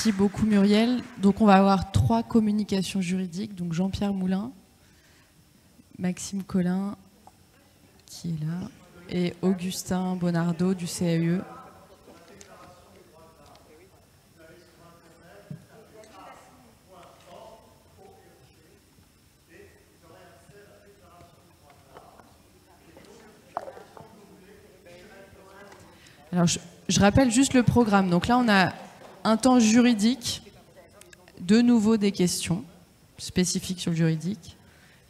Merci beaucoup Muriel. Donc on va avoir 3 communications juridiques, donc Jean-Pierre Moulin, Maxime Collin, qui est là, et Augustin Bonardo du CAE. Alors, je rappelle juste le programme. Donc là, on a un temps juridique, de nouveau des questions spécifiques sur le juridique.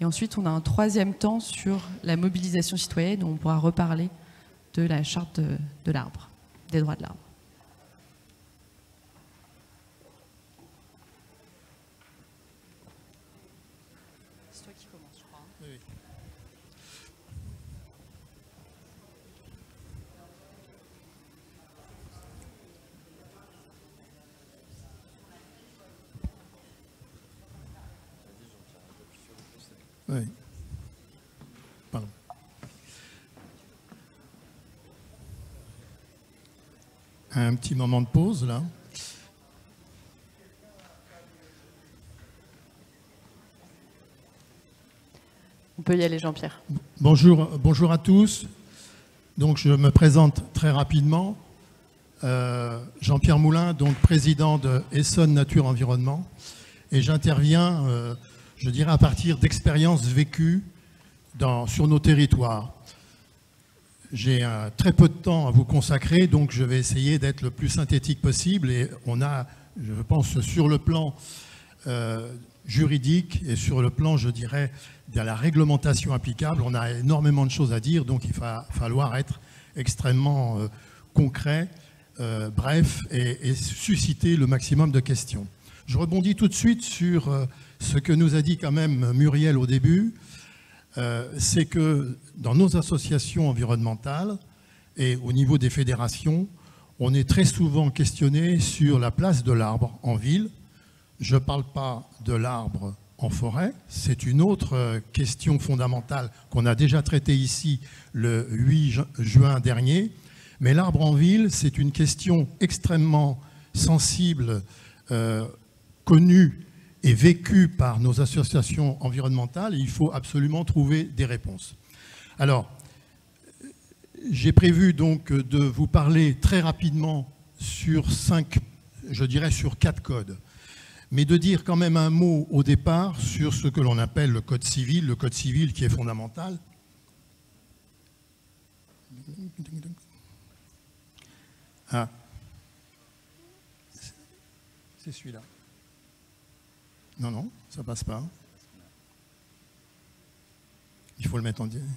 Et ensuite, on a un 3e temps sur la mobilisation citoyenne, où on pourra reparler de la charte de l'arbre, des droits de l'arbre. C'est toi qui commences, je crois. Oui. Oui. Pardon. Un petit moment de pause, là. On peut y aller, Jean-Pierre. Bonjour à tous. Donc, je me présente très rapidement. Jean-Pierre Moulin, donc président de Essonne Nature Environnement. Et j'interviens, je dirais, à partir d'expériences vécues sur nos territoires. J'ai très peu de temps à vous consacrer, donc je vais essayer d'être le plus synthétique possible. Et on a, je pense, sur le plan juridique et sur le plan, je dirais, de la réglementation applicable, on a énormément de choses à dire, donc il va falloir être extrêmement concret, bref, et susciter le maximum de questions. Je rebondis tout de suite sur ce que nous a dit quand même Muriel au début, c'est que dans nos associations environnementales et au niveau des fédérations, on est très souvent questionné sur la place de l'arbre en ville. Je ne parle pas de l'arbre en forêt, c'est une autre question fondamentale qu'on a déjà traitée ici le 8 juin dernier. Mais l'arbre en ville, c'est une question extrêmement sensible, connue et vécue par nos associations environnementales. Et il faut absolument trouver des réponses. Alors, j'ai prévu donc de vous parler très rapidement sur 4 codes. Mais de dire quand même un mot au départ sur ce que l'on appelle le code civil qui est fondamental. Ah, c'est celui-là. Non, ça passe pas. Il faut le mettre en direct.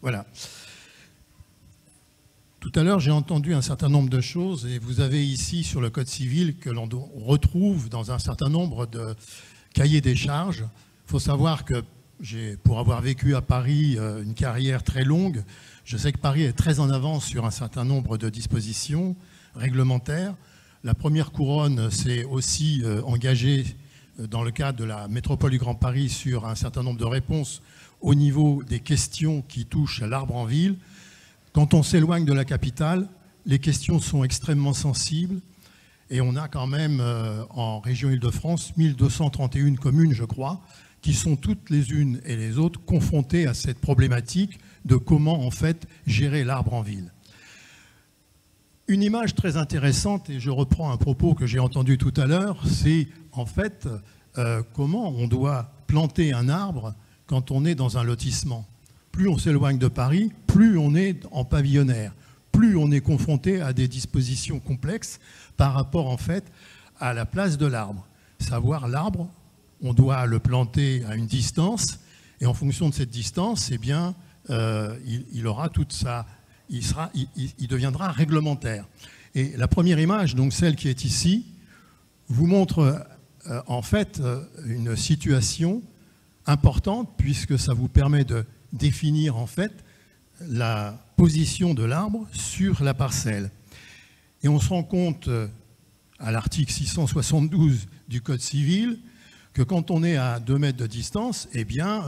Voilà. Tout à l'heure, j'ai entendu un certain nombre de choses et vous avez ici sur le Code civil que l'on retrouve dans un certain nombre de cahiers des charges. Il faut savoir que pour avoir vécu à Paris une carrière très longue, je sais que Paris est très en avance sur un certain nombre de dispositions réglementaires. La première couronne s'est aussi engagée dans le cadre de la métropole du Grand Paris sur un certain nombre de réponses au niveau des questions qui touchent à l'arbre en ville. Quand on s'éloigne de la capitale, les questions sont extrêmement sensibles et on a quand même en région Île-de-France 1231 communes, je crois, qui sont toutes les unes et les autres confrontées à cette problématique de comment en fait gérer l'arbre en ville. Une image très intéressante, et je reprends un propos que j'ai entendu tout à l'heure, c'est en fait comment on doit planter un arbre quand on est dans un lotissement. Plus on s'éloigne de Paris, plus on est en pavillonnaire, plus on est confronté à des dispositions complexes par rapport en fait à la place de l'arbre. Savoir l'arbre, on doit le planter à une distance et en fonction de cette distance, eh bien, il aura toute sa, il deviendra réglementaire. Et la première image, donc celle qui est ici, vous montre en fait une situation importante puisque ça vous permet de définir en fait la position de l'arbre sur la parcelle. Et on se rend compte à l'article 672 du Code civil que quand on est à 2 mètres de distance, eh bien,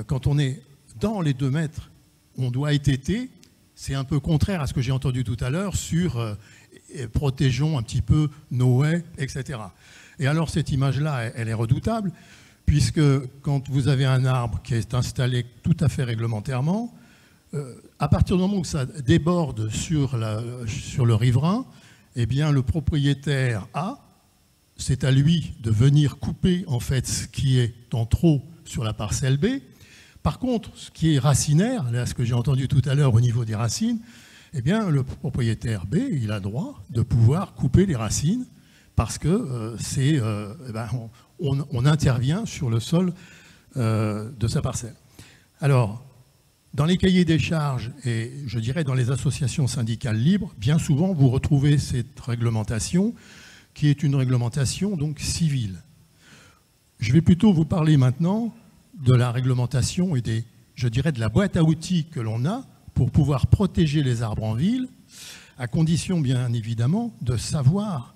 quand on est dans les 2 mètres, on doit étêter c'est un peu contraire à ce que j'ai entendu tout à l'heure sur protégeons un petit peu nos haies, etc. Et alors cette image-là, elle est redoutable, puisque quand vous avez un arbre qui est installé tout à fait réglementairement, à partir du moment où ça déborde sur le riverain, eh bien le propriétaire c'est à lui de venir couper en fait ce qui est en trop sur la parcelle B. Par contre, ce qui est racinaire, là ce que j'ai entendu tout à l'heure au niveau des racines, eh bien le propriétaire B, il a droit de pouvoir couper les racines parce que on intervient sur le sol de sa parcelle. Alors, dans les cahiers des charges et je dirais dans les associations syndicales libres, bien souvent vous retrouvez cette réglementation qui est une réglementation donc civile. Je vais plutôt vous parler maintenant de la réglementation et je dirais de la boîte à outils que l'on a pour pouvoir protéger les arbres en ville, à condition bien évidemment de savoir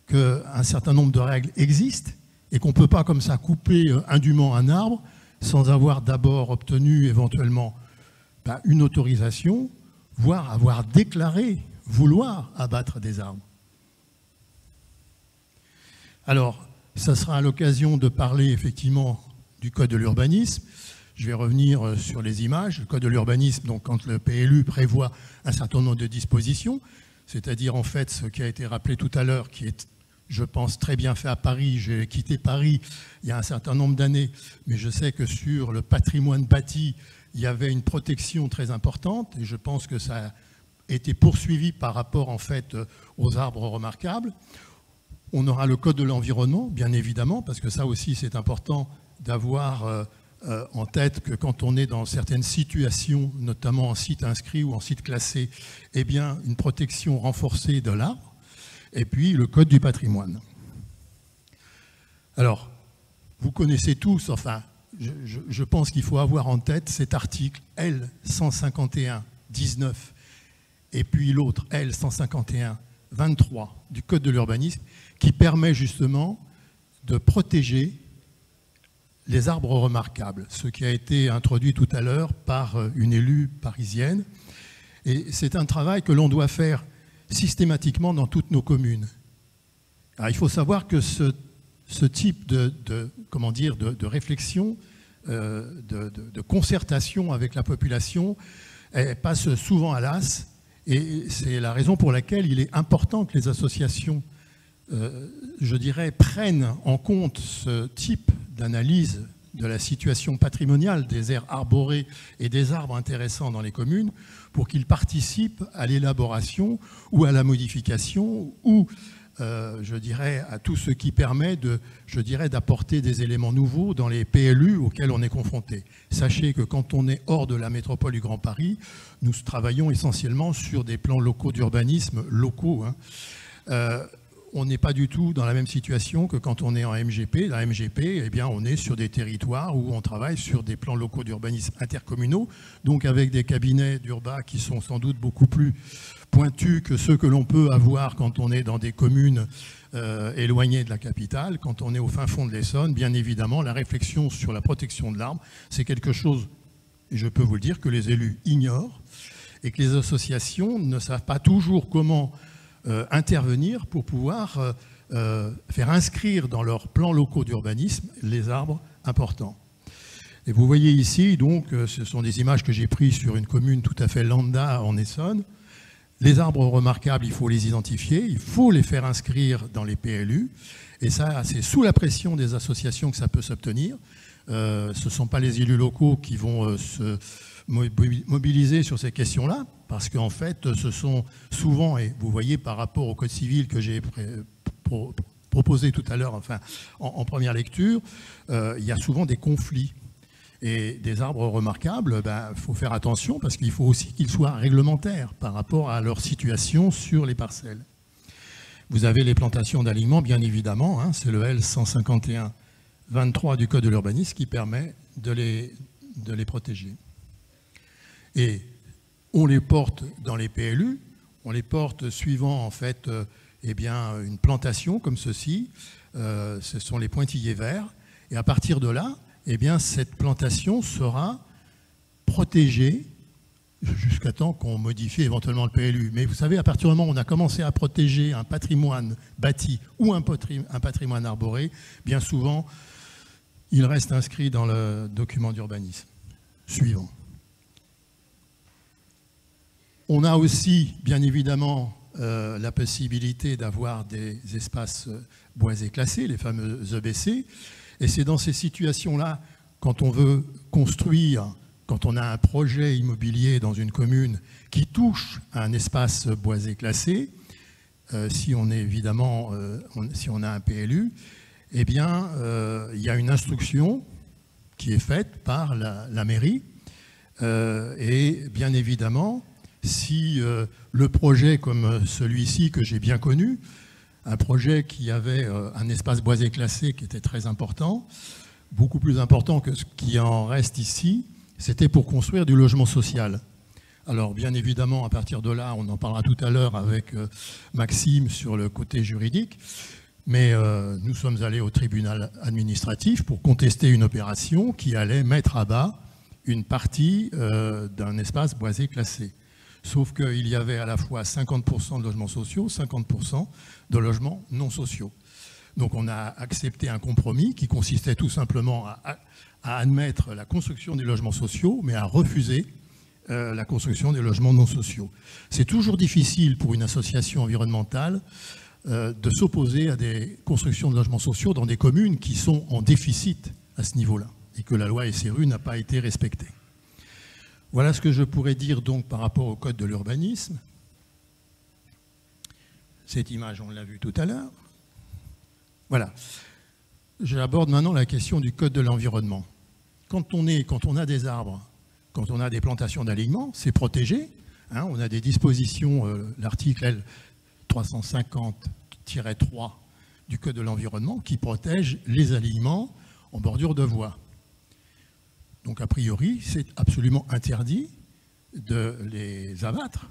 qu'un certain nombre de règles existent et qu'on ne peut pas comme ça couper indûment un arbre sans avoir d'abord obtenu éventuellement une autorisation, voire avoir déclaré vouloir abattre des arbres. Alors, ça sera à l'occasion de parler effectivement du Code de l'urbanisme. Je vais revenir sur les images. Le Code de l'urbanisme, donc quand le PLU prévoit un certain nombre de dispositions, c'est-à-dire en fait ce qui a été rappelé tout à l'heure, qui est, je pense, très bien fait à Paris. J'ai quitté Paris il y a un certain nombre d'années, mais je sais que sur le patrimoine bâti, il y avait une protection très importante et je pense que ça a été poursuivi par rapport en fait aux arbres remarquables. On aura le Code de l'environnement, bien évidemment, parce que ça aussi c'est important d'avoir en tête que quand on est dans certaines situations, notamment en site inscrit ou en site classé, eh bien une protection renforcée de l'arbre, et puis le Code du patrimoine. Alors, vous connaissez tous, enfin, je pense qu'il faut avoir en tête cet article L151-19 et puis l'autre L151-23 du Code de l'urbanisme qui permet justement de protéger les arbres remarquables, ce qui a été introduit tout à l'heure par une élue parisienne. Et c'est un travail que l'on doit faire systématiquement dans toutes nos communes. Alors, il faut savoir que ce type de réflexion, de concertation avec la population passe souvent à l'as et c'est la raison pour laquelle il est important que les associations, je dirais, prennent en compte ce type d'analyse de la situation patrimoniale des aires arborées et des arbres intéressants dans les communes pour qu'ils participent à l'élaboration ou à la modification ou je dirais, à tout ce qui permet d'apporter des éléments nouveaux dans les PLU auxquels on est confronté. Sachez que quand on est hors de la métropole du Grand Paris, nous travaillons essentiellement sur des plans locaux d'urbanisme locaux. On n'est pas du tout dans la même situation que quand on est en MGP. La MGP, eh bien, on est sur des territoires où on travaille sur des plans locaux d'urbanisme intercommunaux, donc avec des cabinets d'urba qui sont sans doute beaucoup plus pointus que ceux que l'on peut avoir quand on est dans des communes éloignées de la capitale. Quand on est au fin fond de l'Essonne, bien évidemment, la réflexion sur la protection de l'arbre, c'est quelque chose, et je peux vous le dire, que les élus ignorent et que les associations ne savent pas toujours comment intervenir pour pouvoir faire inscrire dans leurs plans locaux d'urbanisme les arbres importants. Et vous voyez ici, donc, ce sont des images que j'ai prises sur une commune tout à fait lambda en Essonne. Les arbres remarquables, il faut les identifier, il faut les faire inscrire dans les PLU. Et ça, c'est sous la pression des associations que ça peut s'obtenir. Ce ne sont pas les élus locaux qui vont se mobiliser sur ces questions-là, parce qu'en fait, ce sont souvent, et vous voyez par rapport au Code civil que j'ai proposé tout à l'heure, enfin, en première lecture, il y a souvent des conflits. Et des arbres remarquables, faut faire attention parce qu'il faut aussi qu'ils soient réglementaires par rapport à leur situation sur les parcelles. Vous avez les plantations d'alignement, bien évidemment, c'est le L151-23 du Code de l'urbanisme qui permet de les protéger. Et on les porte dans les PLU, on les porte suivant en fait une plantation comme ceci, ce sont les pointillés verts, et à partir de là, cette plantation sera protégée jusqu'à temps qu'on modifie éventuellement le PLU. Mais vous savez, à partir du moment où on a commencé à protéger un patrimoine bâti ou un patrimoine arboré, bien souvent, il reste inscrit dans le document d'urbanisme. Suivant. On a aussi, bien évidemment, la possibilité d'avoir des espaces boisés classés, les fameux EBC. Et c'est dans ces situations-là, quand on veut construire, quand on a un projet immobilier dans une commune qui touche à un espace boisé classé, si on est évidemment, si on a un PLU, eh bien, il y a une instruction qui est faite par la mairie. Et bien évidemment, si le projet comme celui-ci que j'ai bien connu, un projet qui avait un espace boisé classé qui était très important, beaucoup plus important que ce qui en reste ici, c'était pour construire du logement social. Alors bien évidemment, à partir de là, on en parlera tout à l'heure avec Maxime sur le côté juridique, mais nous sommes allés au tribunal administratif pour contester une opération qui allait mettre à bas une partie d'un espace boisé classé. Sauf qu'il y avait à la fois 50% de logements sociaux, 50% de logements non sociaux. Donc on a accepté un compromis qui consistait tout simplement à admettre la construction des logements sociaux, mais à refuser la construction des logements non sociaux. C'est toujours difficile pour une association environnementale de s'opposer à des constructions de logements sociaux dans des communes qui sont en déficit à ce niveau-là et que la loi SRU n'a pas été respectée. Voilà ce que je pourrais dire donc par rapport au code de l'urbanisme. Cette image, on l'a vue tout à l'heure. Voilà. J'aborde maintenant la question du code de l'environnement. Quand on a des arbres, quand on a des plantations d'alignement, c'est protégé. Hein, on a des dispositions, l'article L 350-3 du code de l'environnement qui protège les alignements en bordure de voies. Donc a priori, c'est absolument interdit de les abattre.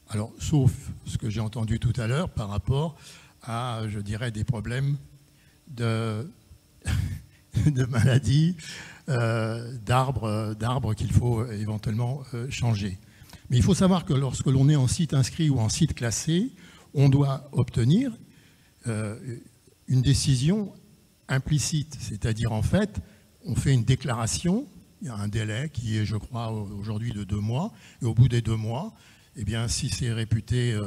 Alors, sauf ce que j'ai entendu tout à l'heure par rapport à, je dirais, des problèmes de maladies, d'arbres qu'il faut éventuellement changer. Mais il faut savoir que lorsque l'on est en site inscrit ou en site classé, on doit obtenir une décision implicite. C'est-à-dire, en fait, on fait une déclaration. Il y a un délai qui est, je crois, aujourd'hui de 2 mois. Et au bout des 2 mois, eh bien, si c'est réputé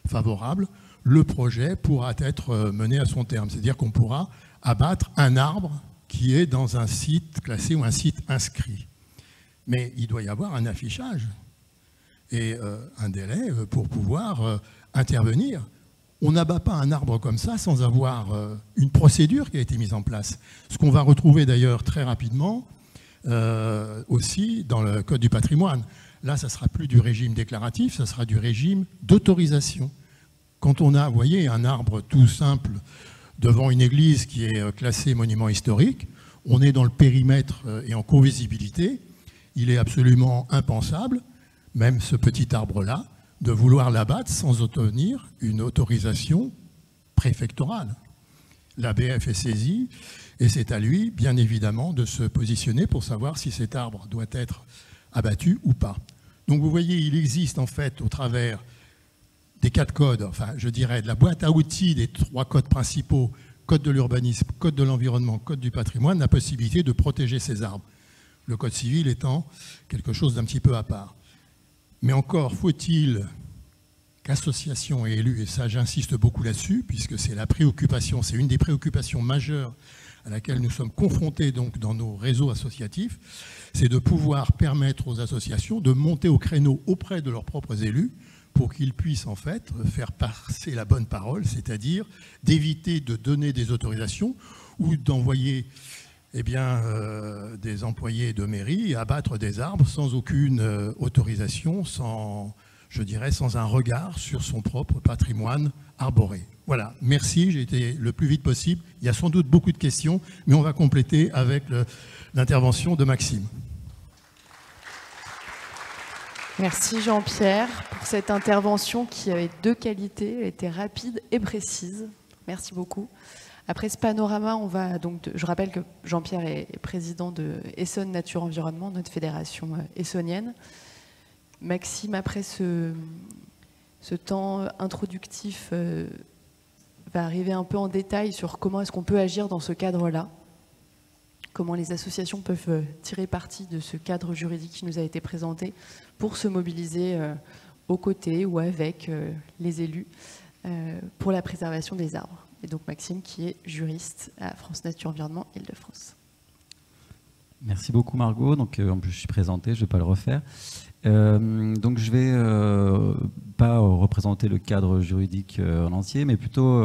favorable, le projet pourra être mené à son terme. C'est-à-dire qu'on pourra abattre un arbre qui est dans un site classé ou un site inscrit. Mais il doit y avoir un affichage et un délai pour pouvoir intervenir. On n'abat pas un arbre comme ça sans avoir une procédure qui a été mise en place. Ce qu'on va retrouver d'ailleurs très rapidement, aussi dans le Code du patrimoine. Là, ça ne sera plus du régime déclaratif, ça sera du régime d'autorisation. Quand on a, vous voyez, un arbre tout simple devant une église qui est classée monument historique, on est dans le périmètre et en co-visibilité, il est absolument impensable, même ce petit arbre-là, de vouloir l'abattre sans obtenir une autorisation préfectorale. L'ABF est saisie et c'est à lui, bien évidemment, de se positionner pour savoir si cet arbre doit être abattu ou pas. Donc vous voyez, il existe en fait au travers des 4 codes, enfin je dirais de la boîte à outils des 3 codes principaux, code de l'urbanisme, code de l'environnement, code du patrimoine, la possibilité de protéger ces arbres. Le code civil étant quelque chose d'un petit peu à part. Mais encore faut-il qu'associations et élus, et ça j'insiste beaucoup là-dessus, puisque c'est la préoccupation, c'est une des préoccupations majeures à laquelle nous sommes confrontés donc dans nos réseaux associatifs, c'est de pouvoir permettre aux associations de monter au créneau auprès de leurs propres élus pour qu'ils puissent en fait faire passer la bonne parole, c'est-à-dire d'éviter de donner des autorisations ou d'envoyer des employés de mairie abattre des arbres sans aucune autorisation, sans un regard sur son propre patrimoine arboré. Voilà, merci, j'ai été le plus vite possible. Il y a sans doute beaucoup de questions, mais on va compléter avec l'intervention de Maxime. Merci Jean-Pierre pour cette intervention qui avait 2 qualités, elle était rapide et précise. Merci beaucoup. Après ce panorama, on va donc, je rappelle que Jean-Pierre est président de Essonne Nature Environnement, notre fédération essonnienne. Maxime, après ce temps introductif, va arriver un peu en détail sur comment est-ce qu'on peut agir dans ce cadre-là, comment les associations peuvent tirer parti de ce cadre juridique qui nous a été présenté pour se mobiliser aux côtés ou avec les élus pour la préservation des arbres. Et donc Maxime, qui est juriste à France Nature Environnement Île-de-France. Merci beaucoup Margot. Donc, en plus je suis présenté, je ne vais pas le refaire. Donc je vais pas représenter le cadre juridique en entier, mais plutôt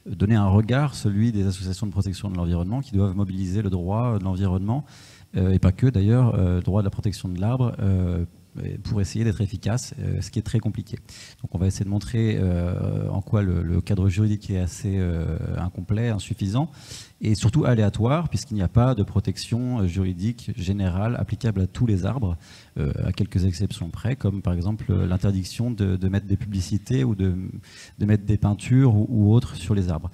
donner un regard, celui des associations de protection de l'environnement qui doivent mobiliser le droit de l'environnement, et pas que d'ailleurs, le droit de la protection de l'arbre, pour essayer d'être efficace, ce qui est très compliqué. Donc on va essayer de montrer en quoi le cadre juridique est assez incomplet, insuffisant, et surtout aléatoire, puisqu'il n'y a pas de protection juridique générale applicable à tous les arbres, à quelques exceptions près, comme par exemple l'interdiction de mettre des publicités ou de mettre des peintures ou autres sur les arbres.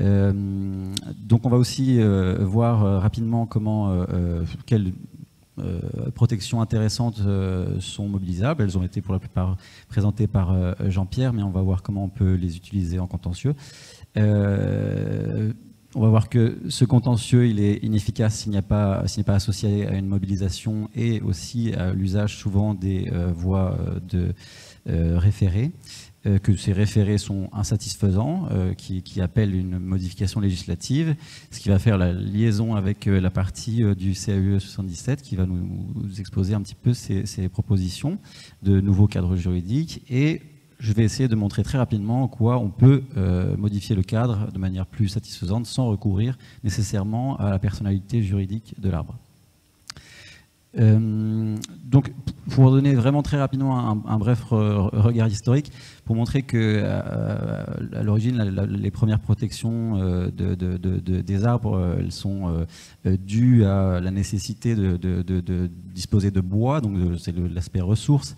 Donc on va aussi voir rapidement comment quelles protections intéressantes sont mobilisables. Elles ont été pour la plupart présentées par Jean-Pierre, mais on va voir comment on peut les utiliser en contentieux. On va voir que ce contentieux, il est inefficace s'il n'est pas associé à une mobilisation et aussi à l'usage souvent des voies de référés, que ces référés sont insatisfaisants, qui appellent une modification législative, ce qui va faire la liaison avec la partie du CAUE 77 qui va nous exposer un petit peu ces propositions de nouveaux cadres juridiques. Et je vais essayer de montrer très rapidement en quoi on peut modifier le cadre de manière plus satisfaisante sans recourir nécessairement à la personnalité juridique de l'arbre. Donc, pour donner vraiment très rapidement un bref regard historique, pour montrer que à l'origine, les premières protections des arbres, elles sont dues à la nécessité de disposer de bois, donc c'est l'aspect ressources,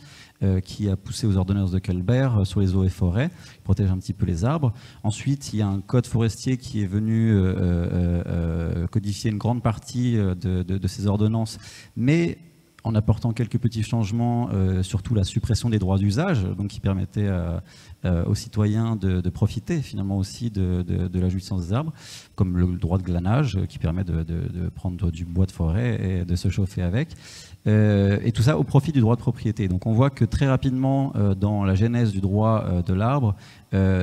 qui a poussé aux ordonnances de Colbert sur les eaux et forêts, qui protège un petit peu les arbres. Ensuite, il y a un code forestier qui est venu codifier une grande partie de ces ordonnances, mais en apportant quelques petits changements, surtout la suppression des droits d'usage, donc qui permettait aux citoyens de profiter finalement aussi de la jouissance des arbres, comme le droit de glanage qui permet de prendre du bois de forêt et de se chauffer avec. Et tout ça au profit du droit de propriété. Donc on voit que très rapidement, dans la genèse du droit de l'arbre,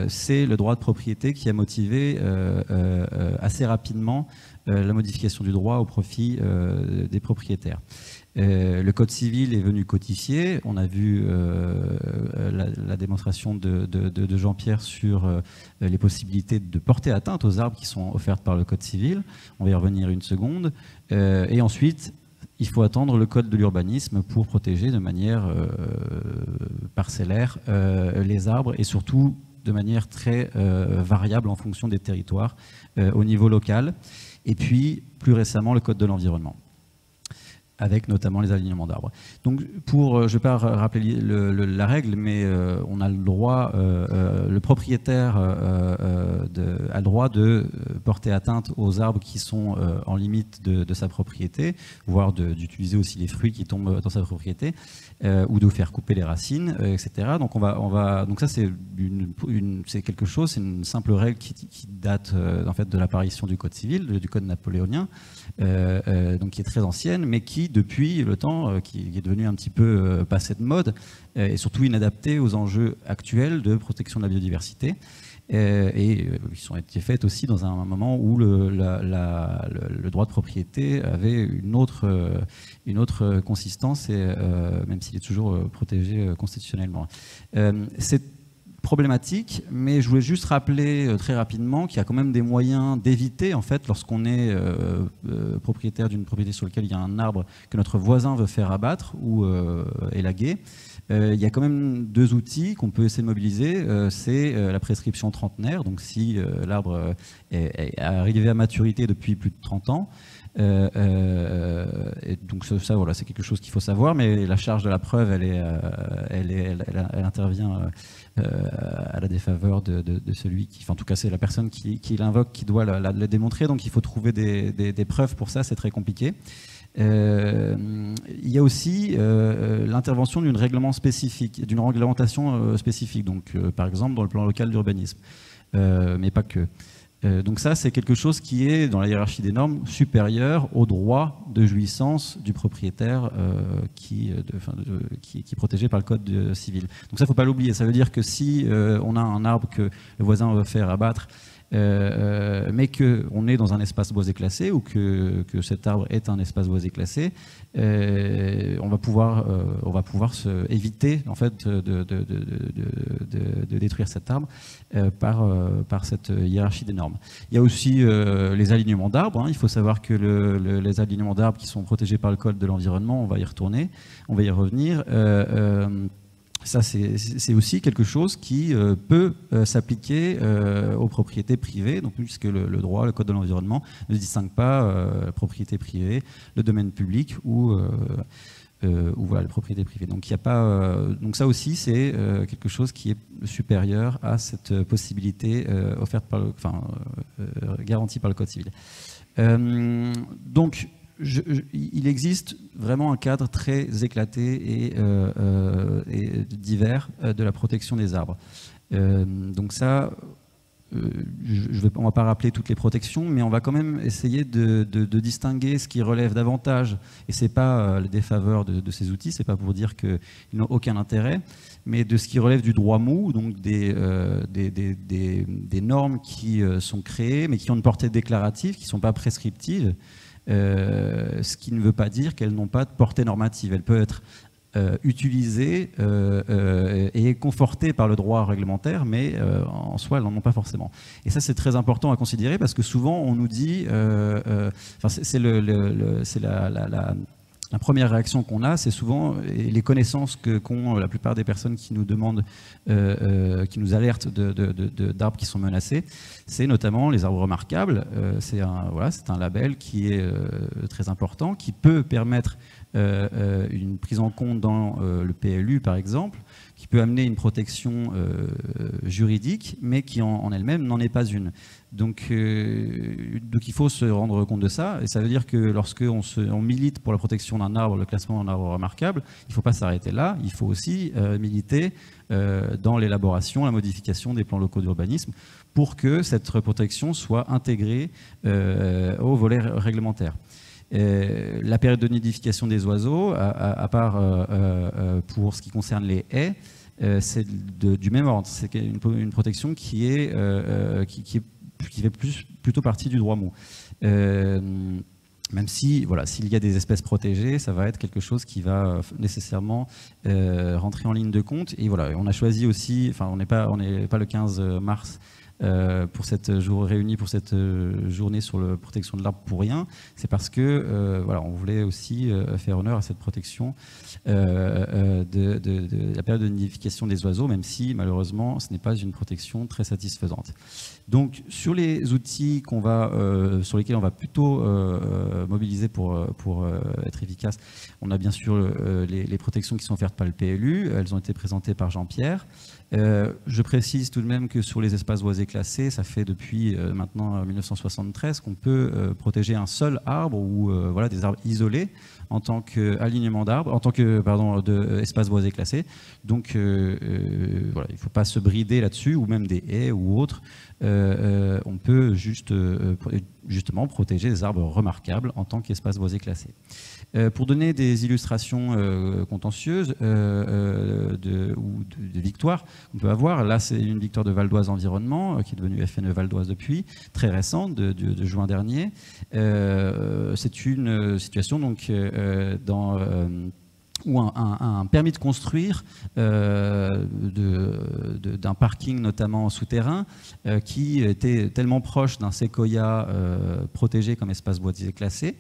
c'est le droit de propriété qui a motivé assez rapidement la modification du droit au profit des propriétaires. Le code civil est venu codifier. On a vu la démonstration de Jean-Pierre sur les possibilités de porter atteinte aux arbres qui sont offertes par le code civil. On va y revenir une seconde. Et ensuite, il faut attendre le code de l'urbanisme pour protéger de manière parcellaire les arbres et surtout de manière très variable en fonction des territoires au niveau local. Et puis, plus récemment, le code de l'environnement, avec notamment les alignements d'arbres. Donc, je ne vais pas rappeler la règle, mais on a le droit, le propriétaire a le droit de porter atteinte aux arbres qui sont en limite de sa propriété, voire d'utiliser aussi les fruits qui tombent dans sa propriété, ou de faire couper les racines, etc. Donc, donc ça, c'est quelque chose, c'est une simple règle qui date en fait de l'apparition du Code civil, du Code napoléonien, donc qui est très ancienne, mais qui depuis le temps, qui est devenu un petit peu passé de mode et surtout inadapté aux enjeux actuels de protection de la biodiversité. Et ils ont été faits aussi dans un moment où le droit de propriété avait une autre consistance, et, même s'il est toujours protégé constitutionnellement. C'est problématique, mais je voulais juste rappeler très rapidement qu'il y a quand même des moyens d'éviter, en fait, lorsqu'on est propriétaire d'une propriété sur laquelle il y a un arbre que notre voisin veut faire abattre ou élaguer. Il y a quand même deux outils qu'on peut essayer de mobiliser. C'est la prescription trentenaire, donc si l'arbre est arrivé à maturité depuis plus de 30 ans, et donc ça voilà, c'est quelque chose qu'il faut savoir, mais la charge de la preuve, elle intervient à la défaveur de celui qui, enfin, en tout cas c'est la personne qui l'invoque qui doit le démontrer, donc il faut trouver des preuves pour ça, c'est très compliqué. Il y a aussi l'intervention d'une réglementation spécifique, donc par exemple dans le plan local d'urbanisme, mais pas que. Donc ça, c'est quelque chose qui est, dans la hiérarchie des normes, supérieur au droit de jouissance du propriétaire qui est protégé par le code civil. Donc ça, il ne faut pas l'oublier. Ça veut dire que si on a un arbre que le voisin veut faire abattre, mais qu'on est dans un espace boisé classé ou que cet arbre est un espace boisé classé, on va pouvoir éviter en fait, de détruire cet arbre par cette hiérarchie des normes. Il y a aussi les alignements d'arbres. Hein. Il faut savoir que les alignements d'arbres qui sont protégés par le code de l'environnement, on va y revenir. Ça, c'est aussi quelque chose qui peut s'appliquer aux propriétés privées, donc, puisque le droit, le code de l'environnement ne distingue pas la propriété privée, le domaine public ou voilà, la propriété privée. Donc, il y a pas, donc ça aussi, c'est quelque chose qui est supérieur à cette possibilité offerte par garantie par le code civil. Donc, il existe vraiment un cadre très éclaté et divers de la protection des arbres. Donc ça, on ne va pas rappeler toutes les protections, mais on va quand même essayer de distinguer ce qui relève davantage, et ce n'est pas la défaveur de ces outils, ce n'est pas pour dire qu'ils n'ont aucun intérêt, mais de ce qui relève du droit mou, donc des normes qui sont créées, mais qui ont une portée déclarative, qui ne sont pas prescriptives. Ce qui ne veut pas dire qu'elles n'ont pas de portée normative. Elles peuvent être utilisées et confortées par le droit réglementaire, mais en soi, elles n'en ont pas forcément. Et ça, c'est très important à considérer parce que souvent, on nous dit... c'est la première réaction qu'on a, c'est souvent les connaissances qu'ont la plupart des personnes qui nous demandent, qui nous alertent d'arbres qui sont menacés. C'est notamment les arbres remarquables. C'est un label qui est très important, qui peut permettre une prise en compte dans le PLU, par exemple, qui peut amener une protection juridique, mais qui en elle-même n'en est pas une. Donc il faut se rendre compte de ça, et ça veut dire que lorsqu'on milite pour la protection d'un arbre, le classement d'un arbre remarquable, il ne faut pas s'arrêter là, il faut aussi militer dans l'élaboration, la modification des plans locaux d'urbanisme pour que cette protection soit intégrée au volet réglementaire. La période de nidification des oiseaux, à part pour ce qui concerne les haies, c'est du même ordre. C'est une protection qui fait plutôt partie du droit mou. Même si, voilà, s'il y a des espèces protégées, ça va être quelque chose qui va nécessairement rentrer en ligne de compte. Et voilà, on a choisi aussi, enfin, on n'est pas le 15 mars réunis pour cette journée sur la protection de l'arbre pour rien. C'est parce que voilà, on voulait aussi faire honneur à cette protection de la période de nidification des oiseaux, même si malheureusement ce n'est pas une protection très satisfaisante. Donc sur les outils sur lesquels on va plutôt mobiliser pour être efficace, on a bien sûr les protections qui sont offertes par le PLU. Elles ont été présentées par Jean-Pierre. Je précise tout de même que sur les espaces boisés classés, ça fait depuis maintenant 1973 qu'on peut protéger un seul arbre ou voilà, des arbres isolés en tant qu'alignement d'arbres, en tant que espace boisé classé. Donc voilà, il ne faut pas se brider là-dessus, ou même des haies ou autres. On peut justement protéger des arbres remarquables en tant qu'espace boisé classé. Pour donner des illustrations contentieuses ou de victoires qu'on peut avoir, là c'est une victoire de Val d'Oise Environnement qui est devenue FNE Val d'Oise depuis, très récente, de juin dernier. C'est une situation donc, où un permis de construire d'un parking notamment souterrain qui était tellement proche d'un séquoia protégé comme espace boisé classé,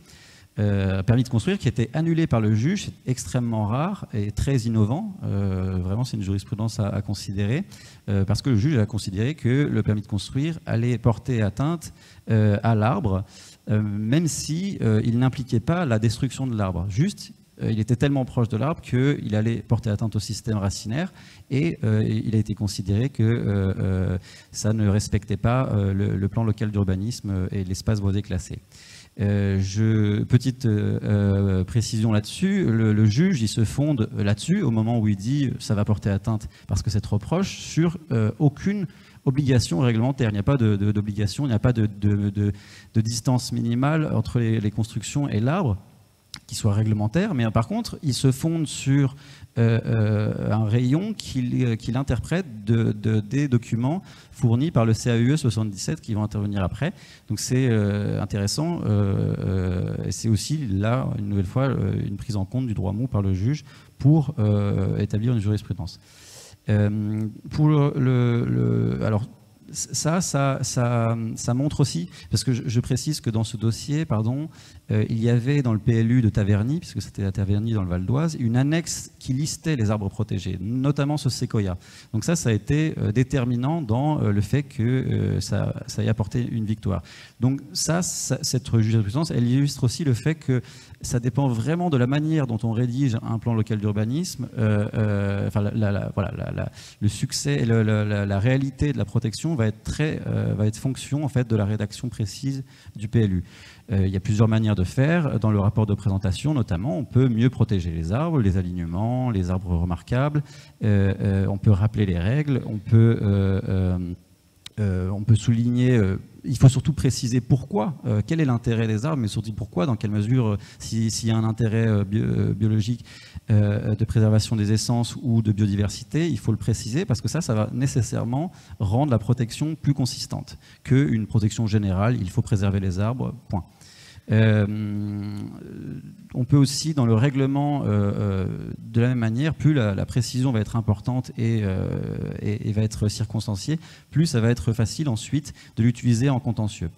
permis de construire qui a été annulé par le juge, c'est extrêmement rare et très innovant. Vraiment, c'est une jurisprudence à considérer parce que le juge a considéré que le permis de construire allait porter atteinte à l'arbre, même si il n'impliquait pas la destruction de l'arbre. Juste, il était tellement proche de l'arbre qu'il allait porter atteinte au système racinaire et il a été considéré que ça ne respectait pas le plan local d'urbanisme et l'espace boisé classé. Petite précision là-dessus, le juge il se fonde là-dessus au moment où il dit ça va porter atteinte parce que c'est trop proche sur aucune obligation réglementaire. Il n'y a pas d'obligation, il n'y a pas de distance minimale entre les constructions et l'arbre qui soit réglementaire, mais par contre il se fonde sur un rayon qu'il interprète des documents fournis par le CAUE 77 qui vont intervenir après. Donc c'est intéressant et c'est aussi là, une nouvelle fois, une prise en compte du droit mou par le juge pour établir une jurisprudence. Alors ça montre aussi, parce que je précise que dans ce dossier, il y avait dans le PLU de Taverny, puisque c'était à Taverny dans le Val d'Oise, une annexe qui listait les arbres protégés, notamment ce séquoia. Donc ça a été déterminant dans le fait que ça ait apporté une victoire. Donc cette jurisprudence, elle illustre aussi le fait que ça dépend vraiment de la manière dont on rédige un plan local d'urbanisme. Le succès et la réalité de la protection va être fonction en fait de la rédaction précise du PLU. Il y a plusieurs manières de faire. Dans le rapport de présentation, notamment, on peut mieux protéger les arbres, les alignements, les arbres remarquables. On peut rappeler les règles. On peut souligner. Il faut surtout préciser pourquoi, quel est l'intérêt des arbres, mais surtout pourquoi, dans quelle mesure, s'il y a un intérêt biologique de préservation des essences ou de biodiversité, il faut le préciser parce que ça va nécessairement rendre la protection plus consistante qu'une protection générale. Il faut préserver les arbres, point. On peut aussi, dans le règlement, de la même manière, plus la précision va être importante et va être circonstanciée, plus ça va être facile ensuite de l'utiliser en contentieux.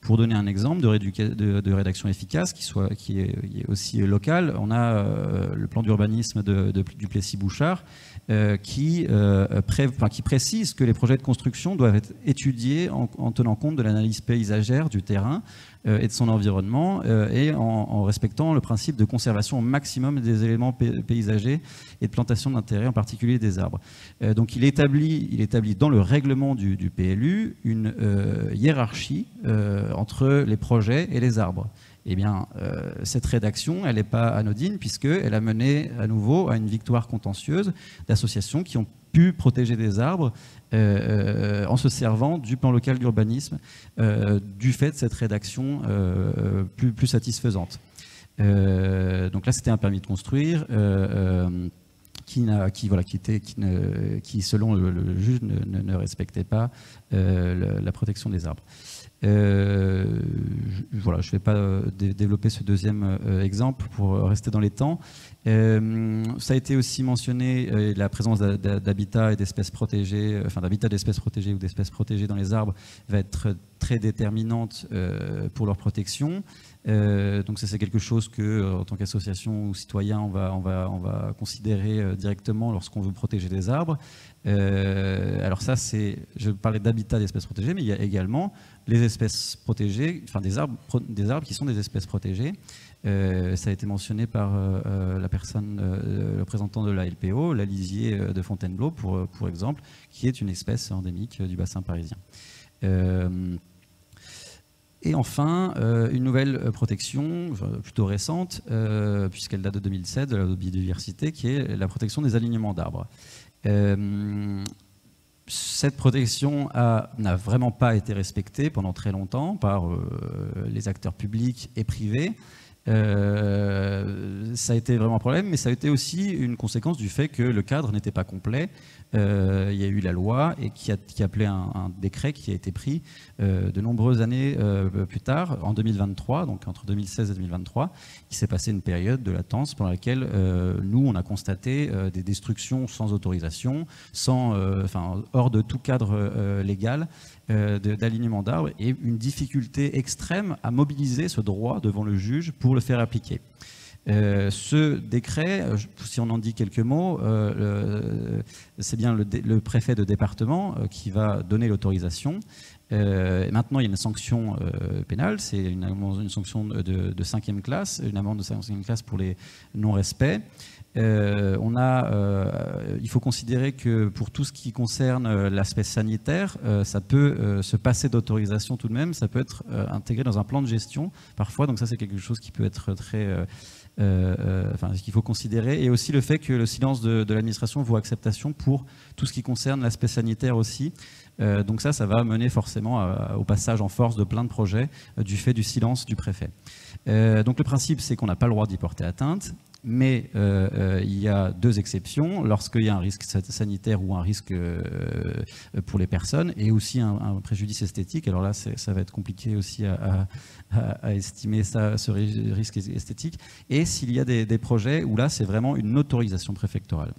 Pour donner un exemple de rédaction efficace qui est aussi local, on a le plan d'urbanisme du Plessis-Bouchard qui précise que les projets de construction doivent être étudiés en tenant compte de l'analyse paysagère du terrain et de son environnement et en respectant le principe de conservation au maximum des éléments paysagers et de plantation d'intérêt, en particulier des arbres. Donc il établit dans le règlement du PLU une hiérarchie entre les projets et les arbres. Eh bien, cette rédaction, elle n'est pas anodine puisqu'elle a mené à nouveau à une victoire contentieuse d'associations qui ont pu protéger des arbres en se servant du plan local d'urbanisme du fait de cette rédaction plus satisfaisante. Donc là, c'était un permis de construire qui, selon le juge, ne respectait pas la protection des arbres. Je ne vais pas développer ce deuxième exemple pour rester dans les temps. Ça a été aussi mentionné, la présence d'habitats et d'espèces protégées, d'habitats d'espèces protégées ou d'espèces protégées dans les arbres va être très déterminante pour leur protection. Donc ça, c'est quelque chose que, en tant qu'association ou citoyen, on va considérer directement lorsqu'on veut protéger des arbres. Alors ça, je parlais d'habitat d'espèces protégées, mais il y a également les espèces protégées, des arbres qui sont des espèces protégées. Ça a été mentionné par la personne, le représentant de la LPO, l'alisier de Fontainebleau, pour exemple, qui est une espèce endémique du bassin parisien. Et enfin, une nouvelle protection, plutôt récente, puisqu'elle date de 2007, de la biodiversité, qui est la protection des alignements d'arbres. Cette protection n'a vraiment pas été respectée pendant très longtemps par les acteurs publics et privés. Ça a été vraiment un problème, mais ça a été aussi une conséquence du fait que le cadre n'était pas complet. Il y a eu la loi et qui appelait un décret qui a été pris de nombreuses années plus tard, en 2023, donc entre 2016 et 2023. Il s'est passé une période de latence pendant laquelle nous, on a constaté des destructions sans autorisation, hors de tout cadre légal d'alignement d'arbres et une difficulté extrême à mobiliser ce droit devant le juge pour le faire appliquer. Ce décret, si on en dit quelques mots, c'est bien le préfet de département qui va donner l'autorisation. Maintenant, il y a une sanction pénale, c'est une sanction de 5e classe, une amende de 5e classe pour les non-respects. Il faut considérer que pour tout ce qui concerne l'aspect sanitaire, ça peut se passer d'autorisation tout de même, ça peut être intégré dans un plan de gestion parfois, donc ça c'est quelque chose qui peut être très... qu'il faut considérer, et aussi le fait que le silence de l'administration vaut acceptation pour tout ce qui concerne l'aspect sanitaire aussi. Donc ça va mener forcément au passage en force de plein de projets du fait du silence du préfet. Donc le principe, c'est qu'on n'a pas le droit d'y porter atteinte, mais il y a 2 exceptions, lorsqu'il y a un risque sanitaire ou un risque pour les personnes, et aussi un préjudice esthétique. Alors là, ça va être compliqué aussi à estimer ce risque esthétique. Et s'il y a des projets où là, c'est vraiment une autorisation préfectorale.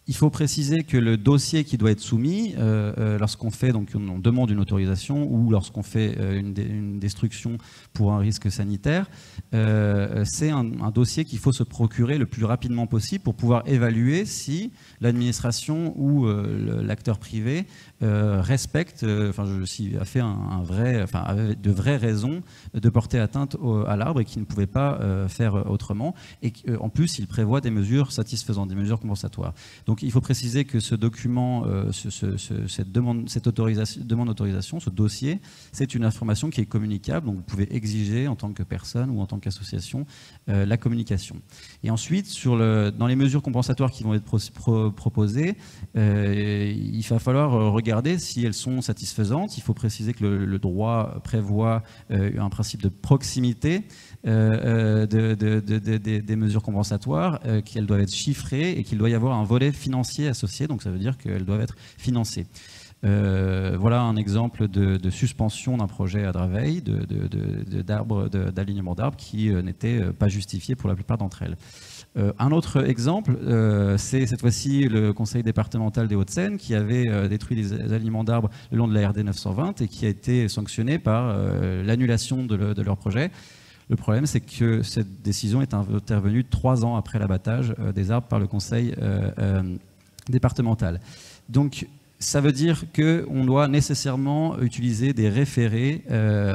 Il faut préciser que le dossier qui doit être soumis, lorsqu'on fait, donc on demande une autorisation ou lorsqu'on fait une destruction pour un risque sanitaire, c'est un dossier qu'il faut se procurer le plus rapidement possible pour pouvoir évaluer si l'administration ou l'acteur privé respecte, a fait avait de vraies raisons de porter atteinte à l'arbre et qu'il ne pouvait pas faire autrement. Et en plus, il prévoit des mesures satisfaisantes, des mesures compensatoires. Donc il faut préciser que ce document, cette demande d'autorisation, ce dossier, c'est une information qui est communicable, donc vous pouvez exiger en tant que personne ou en tant qu'association la communication. Et ensuite, dans les mesures compensatoires qui vont être proposées, il va falloir regarder si elles sont satisfaisantes. Il faut préciser que le droit prévoit un principe de proximité des mesures compensatoires, qu'elles doivent être chiffrées et qu'il doit y avoir un volet financier associé, donc ça veut dire qu'elles doivent être financées. Voilà un exemple de suspension d'un projet à Draveil, d'alignement d'arbres qui n'était pas justifié pour la plupart d'entre elles. Un autre exemple, c'est cette fois-ci le conseil départemental des Hauts-de-Seine qui avait détruit des alignements d'arbres le long de la RD 920 et qui a été sanctionné par l'annulation de leur projet. Le problème, c'est que cette décision est intervenue 3 ans après l'abattage des arbres par le conseil départemental. Donc, ça veut dire qu'on doit nécessairement utiliser des référés,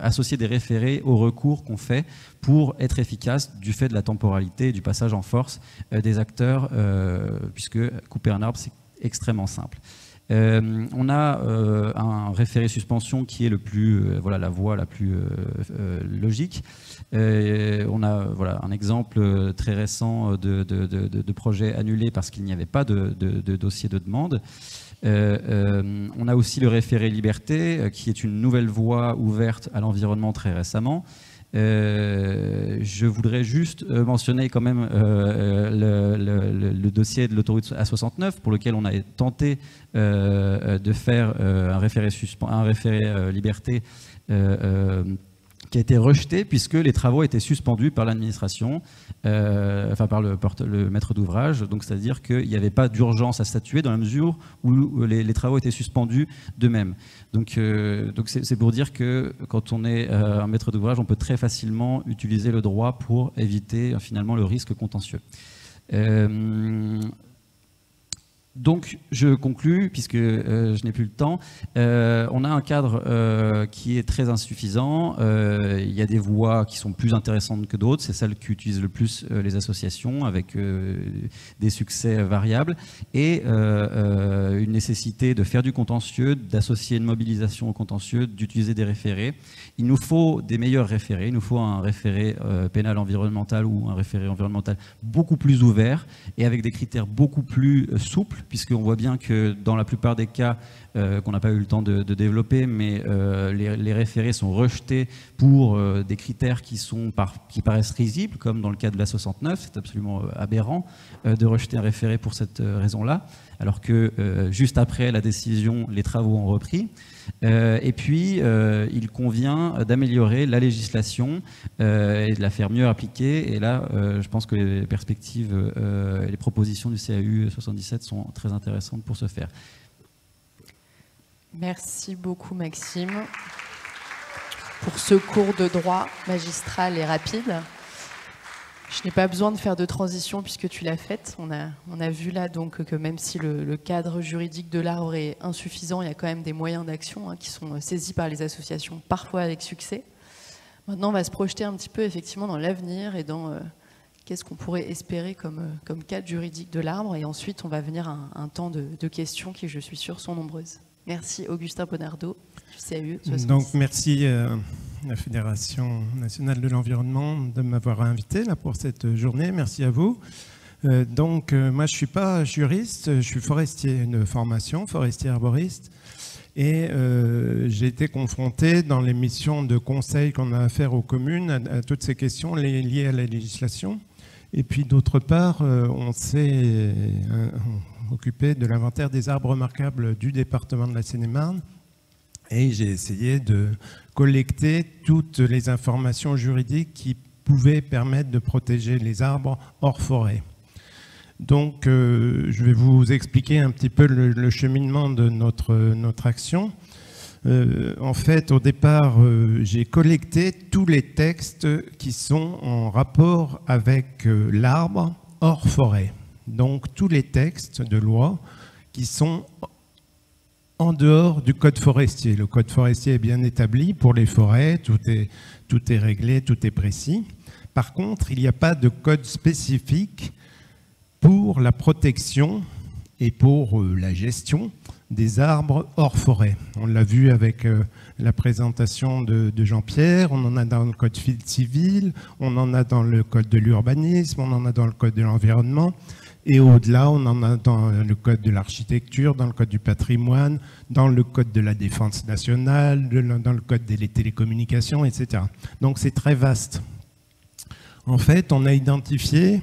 associer des référés au recours qu'on fait pour être efficace du fait de la temporalité et du passage en force des acteurs, puisque couper un arbre, c'est extrêmement simple. On a un référé suspension qui est la voie la plus logique. On a un exemple très récent de projet annulé parce qu'il n'y avait pas de dossier de demande. On a aussi le référé liberté, qui est une nouvelle voie ouverte à l'environnement très récemment. Je voudrais juste mentionner quand même le dossier de l'autoroute A69 pour lequel on a tenté de faire un référé liberté qui a été rejeté puisque les travaux étaient suspendus par l'administration, par le maître d'ouvrage. Donc c'est-à-dire qu'il n'y avait pas d'urgence à statuer dans la mesure où les travaux étaient suspendus d'eux-mêmes. Donc c'est pour dire que quand on est un maître d'ouvrage, on peut très facilement utiliser le droit pour éviter finalement le risque contentieux. Donc, je conclus, puisque je n'ai plus le temps. On a un cadre qui est très insuffisant. Il y a des voies qui sont plus intéressantes que d'autres. C'est celles qui utilisent le plus les associations, avec des succès variables. Et une nécessité de faire du contentieux, d'associer une mobilisation au contentieux, d'utiliser des référés. Il nous faut des meilleurs référés. Il nous faut un référé pénal environnemental ou un référé environnemental beaucoup plus ouvert et avec des critères beaucoup plus souples, puisqu'on voit bien que dans la plupart des cas qu'on n'a pas eu le temps de développer, mais les référés sont rejetés pour des critères qui paraissent risibles, comme dans le cas de la 69, c'est absolument aberrant de rejeter un référé pour cette raison-là, alors que juste après la décision, les travaux ont repris. Et puis, il convient d'améliorer la législation et de la faire mieux appliquer. Et là, je pense que les perspectives et les propositions du CAU 77 sont très intéressantes pour ce faire. Merci beaucoup, Maxime, pour ce cours de droit magistral et rapide. Je n'ai pas besoin de faire de transition puisque tu l'as faite. On a vu là donc que même si le cadre juridique de l'arbre est insuffisant, il y a quand même des moyens d'action qui sont saisis par les associations, parfois avec succès. Maintenant, on va se projeter un petit peu effectivement dans l'avenir et dans qu'est-ce qu'on pourrait espérer comme cadre juridique de l'arbre. Et ensuite, on va venir à un temps de questions qui, je suis sûre, sont nombreuses. Merci Augustin Bonardo, du CAUE 66. Donc merci à la Fédération nationale de l'environnement de m'avoir invité là, pour cette journée. Merci à vous. Moi, je ne suis pas juriste, je suis forestier de formation, forestier arboriste. Et j'ai été confronté dans les missions de conseil qu'on a à faire aux communes à toutes ces questions liées à la législation. Et puis d'autre part, on s'est occupé de l'inventaire des arbres remarquables du département de la Seine-et-Marne. Et j'ai essayé de collecter toutes les informations juridiques qui pouvaient permettre de protéger les arbres hors forêt. Donc, je vais vous expliquer un petit peu le cheminement de notre action. En fait, au départ, j'ai collecté tous les textes qui sont en rapport avec l'arbre hors forêt. Donc, tous les textes de loi qui sont en dehors du code forestier. Le code forestier est bien établi pour les forêts, tout est réglé, tout est précis. Par contre, il n'y a pas de code spécifique pour la protection et pour la gestion des arbres hors forêt. On l'a vu avec la présentation de Jean-Pierre, on en a dans le code civil, on en a dans le code de l'urbanisme, on en a dans le code de l'environnement, et au-delà, on en a dans le code de l'architecture, dans le code du patrimoine, dans le code de la défense nationale, dans le code des télécommunications, etc. Donc c'est très vaste. En fait, on a identifié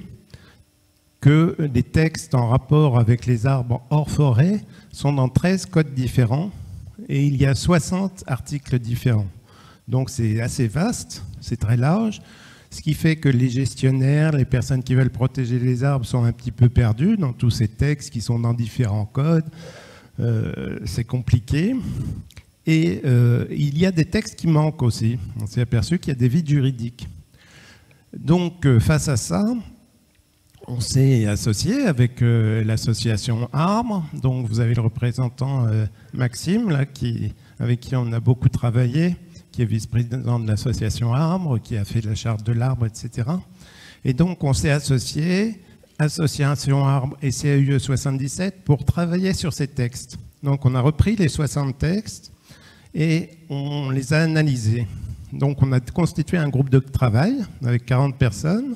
que les textes en rapport avec les arbres hors forêt sont dans 13 codes différents et il y a 60 articles différents. Donc c'est assez vaste, c'est très large, ce qui fait que les gestionnaires, les personnes qui veulent protéger les arbres sont un petit peu perdus dans tous ces textes qui sont dans différents codes. C'est compliqué. Et il y a des textes qui manquent aussi. On s'est aperçu qu'il y a des vides juridiques. Donc face à ça, on s'est associé avec l'association Arbre. Donc vous avez le représentant Maxime, là, avec qui on a beaucoup travaillé, qui est vice-président de l'association Arbre, qui a fait la charte de l'arbre, etc. Et donc on s'est associé, Association Arbre et CAUE 77, pour travailler sur ces textes. Donc on a repris les 60 textes et on les a analysés. Donc on a constitué un groupe de travail avec 40 personnes,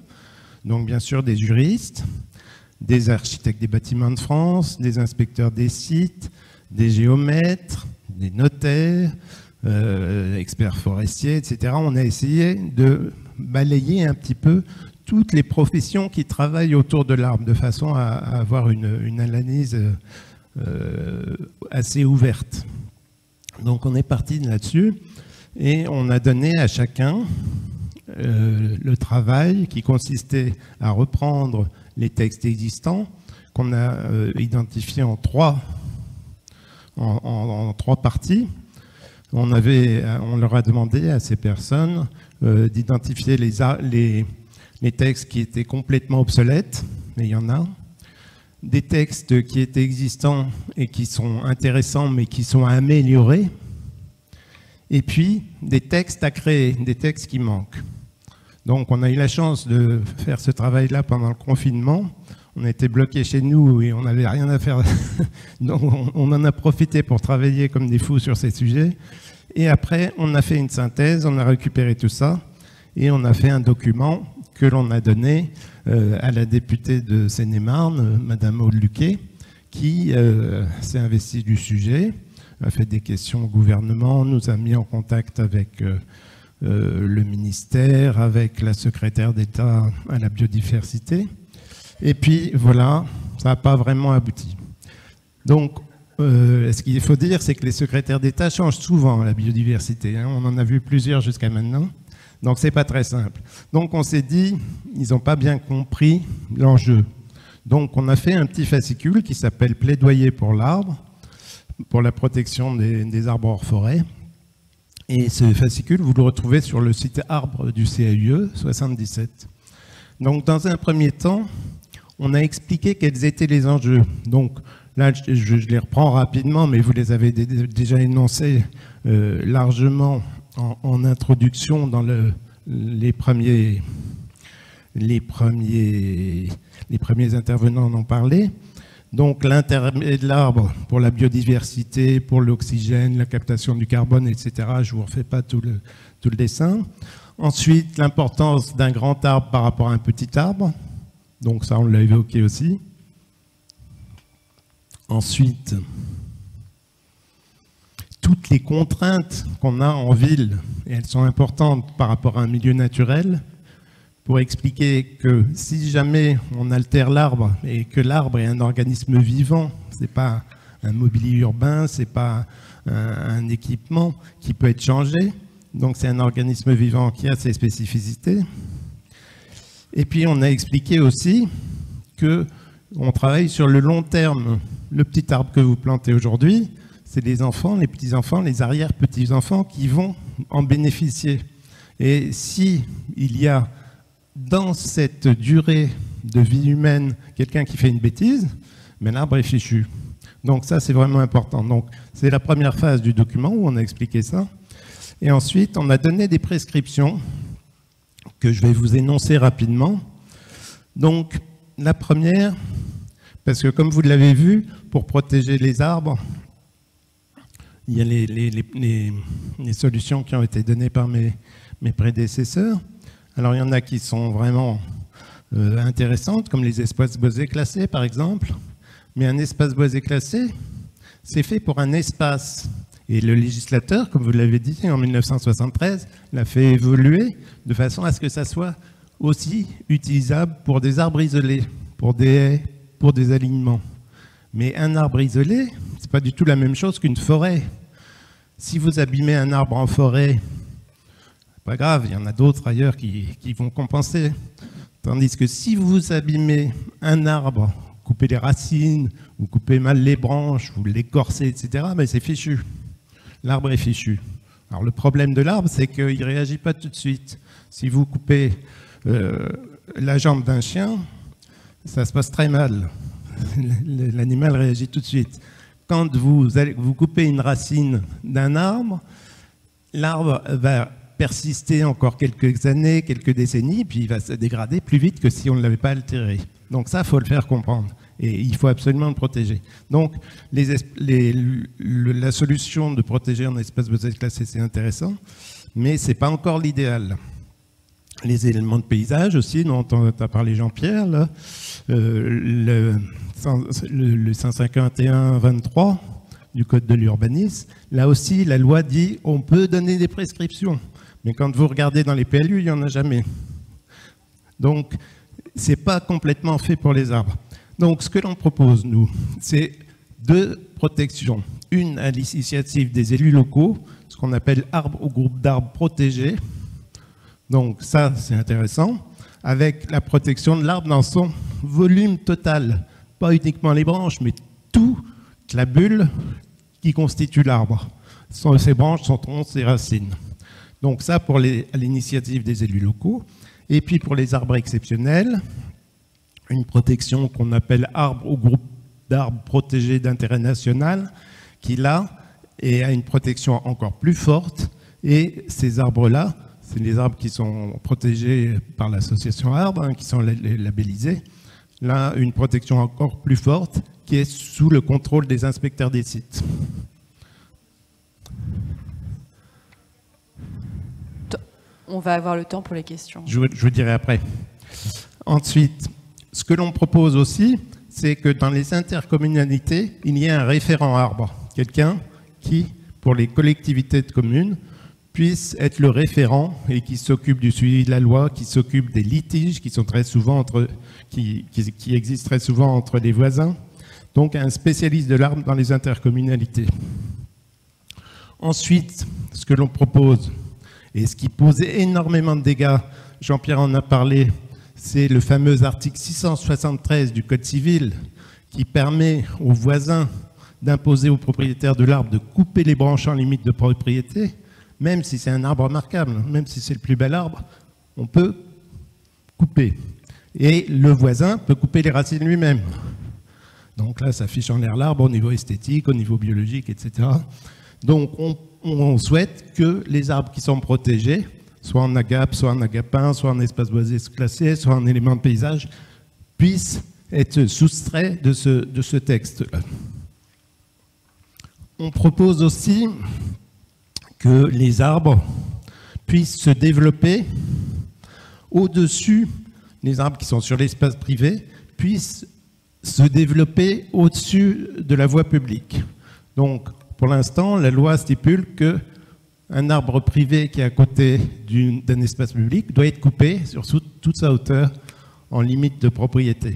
donc bien sûr des juristes, des architectes des bâtiments de France, des inspecteurs des sites, des géomètres, des notaires, experts forestiers, etc. On a essayé de balayer un petit peu toutes les professions qui travaillent autour de l'arbre, de façon à avoir une analyse assez ouverte. Donc on est parti là-dessus et on a donné à chacun le travail qui consistait à reprendre les textes existants qu'on a identifiés en trois parties. On leur a demandé à ces personnes d'identifier les textes qui étaient complètement obsolètes, mais il y en a, des textes qui étaient existants et qui sont intéressants mais qui sont à améliorer, et puis des textes à créer, des textes qui manquent. Donc on a eu la chance de faire ce travail-là pendant le confinement. On était bloqués chez nous et on n'avait rien à faire. Donc on en a profité pour travailler comme des fous sur ces sujets. Et après, on a fait une synthèse, on a récupéré tout ça et on a fait un document que l'on a donné à la députée de Seine-et-Marne, Madame Aude Luquet, qui s'est investie du sujet, a fait des questions au gouvernement, nous a mis en contact avec le ministère, avec la secrétaire d'État à la biodiversité. Et puis voilà, ça n'a pas vraiment abouti. Donc, ce qu'il faut dire, c'est que les secrétaires d'État changent souvent la biodiversité. Hein. On en a vu plusieurs jusqu'à maintenant. Donc, c'est pas très simple. Donc, on s'est dit, ils n'ont pas bien compris l'enjeu. Donc, on a fait un petit fascicule qui s'appelle « Plaidoyer pour l'arbre », pour la protection des arbres hors forêt. Et ce fascicule, vous le retrouvez sur le site Arbre du CAUE 77. Donc, dans un premier temps, on a expliqué quels étaient les enjeux. Donc, là, je les reprends rapidement, mais vous les avez déjà énoncés largement en introduction dans les premiers intervenants en ont parlé. Donc l'intérêt de l'arbre pour la biodiversité, pour l'oxygène, la captation du carbone, etc. Je ne vous refais pas tout le dessin. Ensuite, l'importance d'un grand arbre par rapport à un petit arbre. Donc ça, on l'a évoqué aussi. Ensuite, toutes les contraintes qu'on a en ville, et elles sont importantes par rapport à un milieu naturel, pour expliquer que si jamais on altère l'arbre et que l'arbre est un organisme vivant, ce n'est pas un mobilier urbain, ce n'est pas un équipement qui peut être changé, donc c'est un organisme vivant qui a ses spécificités. Et puis on a expliqué aussi qu'on travaille sur le long terme. Le petit arbre que vous plantez aujourd'hui, c'est les enfants, les petits-enfants, les arrière-petits-enfants qui vont en bénéficier. Et si il y a dans cette durée de vie humaine quelqu'un qui fait une bêtise, mais l'arbre est fichu. Donc ça, c'est vraiment important. Donc c'est la première phase du document où on a expliqué ça. Et ensuite, on a donné des prescriptions que je vais vous énoncer rapidement. Donc la première, parce que comme vous l'avez vu, pour protéger les arbres, il y a les solutions qui ont été données par mes prédécesseurs. Alors il y en a qui sont vraiment intéressantes, comme les espaces boisés classés par exemple. Mais un espace boisé classé, c'est fait pour un espace. Et le législateur, comme vous l'avez dit, en 1973, l'a fait évoluer de façon à ce que ça soit aussi utilisable pour des arbres isolés, pour des haies, pour des alignements. Mais un arbre isolé, c'est pas du tout la même chose qu'une forêt. Si vous abîmez un arbre en forêt, pas grave, il y en a d'autres ailleurs qui vont compenser. Tandis que si vous abîmez un arbre, coupez les racines, vous coupez mal les branches, vous l'écorcez, etc., ben c'est fichu. L'arbre est fichu. Alors le problème de l'arbre, c'est qu'il ne réagit pas tout de suite. Si vous coupez la jambe d'un chien, ça se passe très mal. L'animal réagit tout de suite. Quand vous coupez une racine d'un arbre, l'arbre va persister encore quelques années, quelques décennies, puis il va se dégrader plus vite que si on ne l'avait pas altéré. Donc ça, il faut le faire comprendre. Et il faut absolument le protéger. Donc la solution de protéger en espace boisé classé, c'est intéressant, mais ce n'est pas encore l'idéal. Les éléments de paysage aussi, dont a parlé Jean-Pierre, là, le 151-23 du Code de l'urbanisme, là aussi, la loi dit on peut donner des prescriptions. Mais quand vous regardez dans les PLU, il n'y en a jamais. Donc, ce n'est pas complètement fait pour les arbres. Donc, ce que l'on propose, nous, c'est 2 protections. Une à l'initiative des élus locaux, ce qu'on appelle arbre ou groupe d'arbres protégés. Donc, ça, c'est intéressant. Avec la protection de l'arbre dans son volume total. Pas uniquement les branches, mais toute la bulle qui constitue l'arbre. Ses branches, son tronc, ses racines. Donc ça, à l'initiative des élus locaux. Et puis pour les arbres exceptionnels, une protection qu'on appelle arbre ou groupe d'arbres protégés d'intérêt national, qui là a une protection encore plus forte. Et ces arbres-là, c'est les arbres qui sont protégés par l'association Arbres, qui sont labellisés. Là, une protection encore plus forte, qui est sous le contrôle des inspecteurs des sites. On va avoir le temps pour les questions. Je vous dirai après. Ensuite, ce que l'on propose aussi, c'est que dans les intercommunalités, il y ait un référent arbre. Quelqu'un qui, pour les collectivités de communes, puisse être le référent et qui s'occupe du suivi de la loi, qui s'occupe des litiges qui sont très souvent qui existent très souvent entre les voisins. Donc un spécialiste de l'arbre dans les intercommunalités. Ensuite, ce que l'on propose, et ce qui pose énormément de dégâts, Jean-Pierre en a parlé, c'est le fameux article 673 du Code civil qui permet aux voisins d'imposer aux propriétaires de l'arbre de couper les branches en limite de propriété, même si c'est un arbre remarquable, même si c'est le plus bel arbre, on peut couper. Et le voisin peut couper les racines lui-même. Donc là, ça fiche en l'air l'arbre au niveau esthétique, au niveau biologique, etc. Donc on souhaite que les arbres qui sont protégés, soit en agape, soit en agapin, soit en espace boisé classé, soit en élément de paysage, puissent être soustraits de ce texte-là. On propose aussi que les arbres puissent se développer au-dessus, les arbres qui sont sur l'espace privé, puissent se développer au-dessus de la voie publique. Donc, pour l'instant, la loi stipule qu'un arbre privé qui est à côté d'un espace public doit être coupé sur toute sa hauteur en limite de propriété.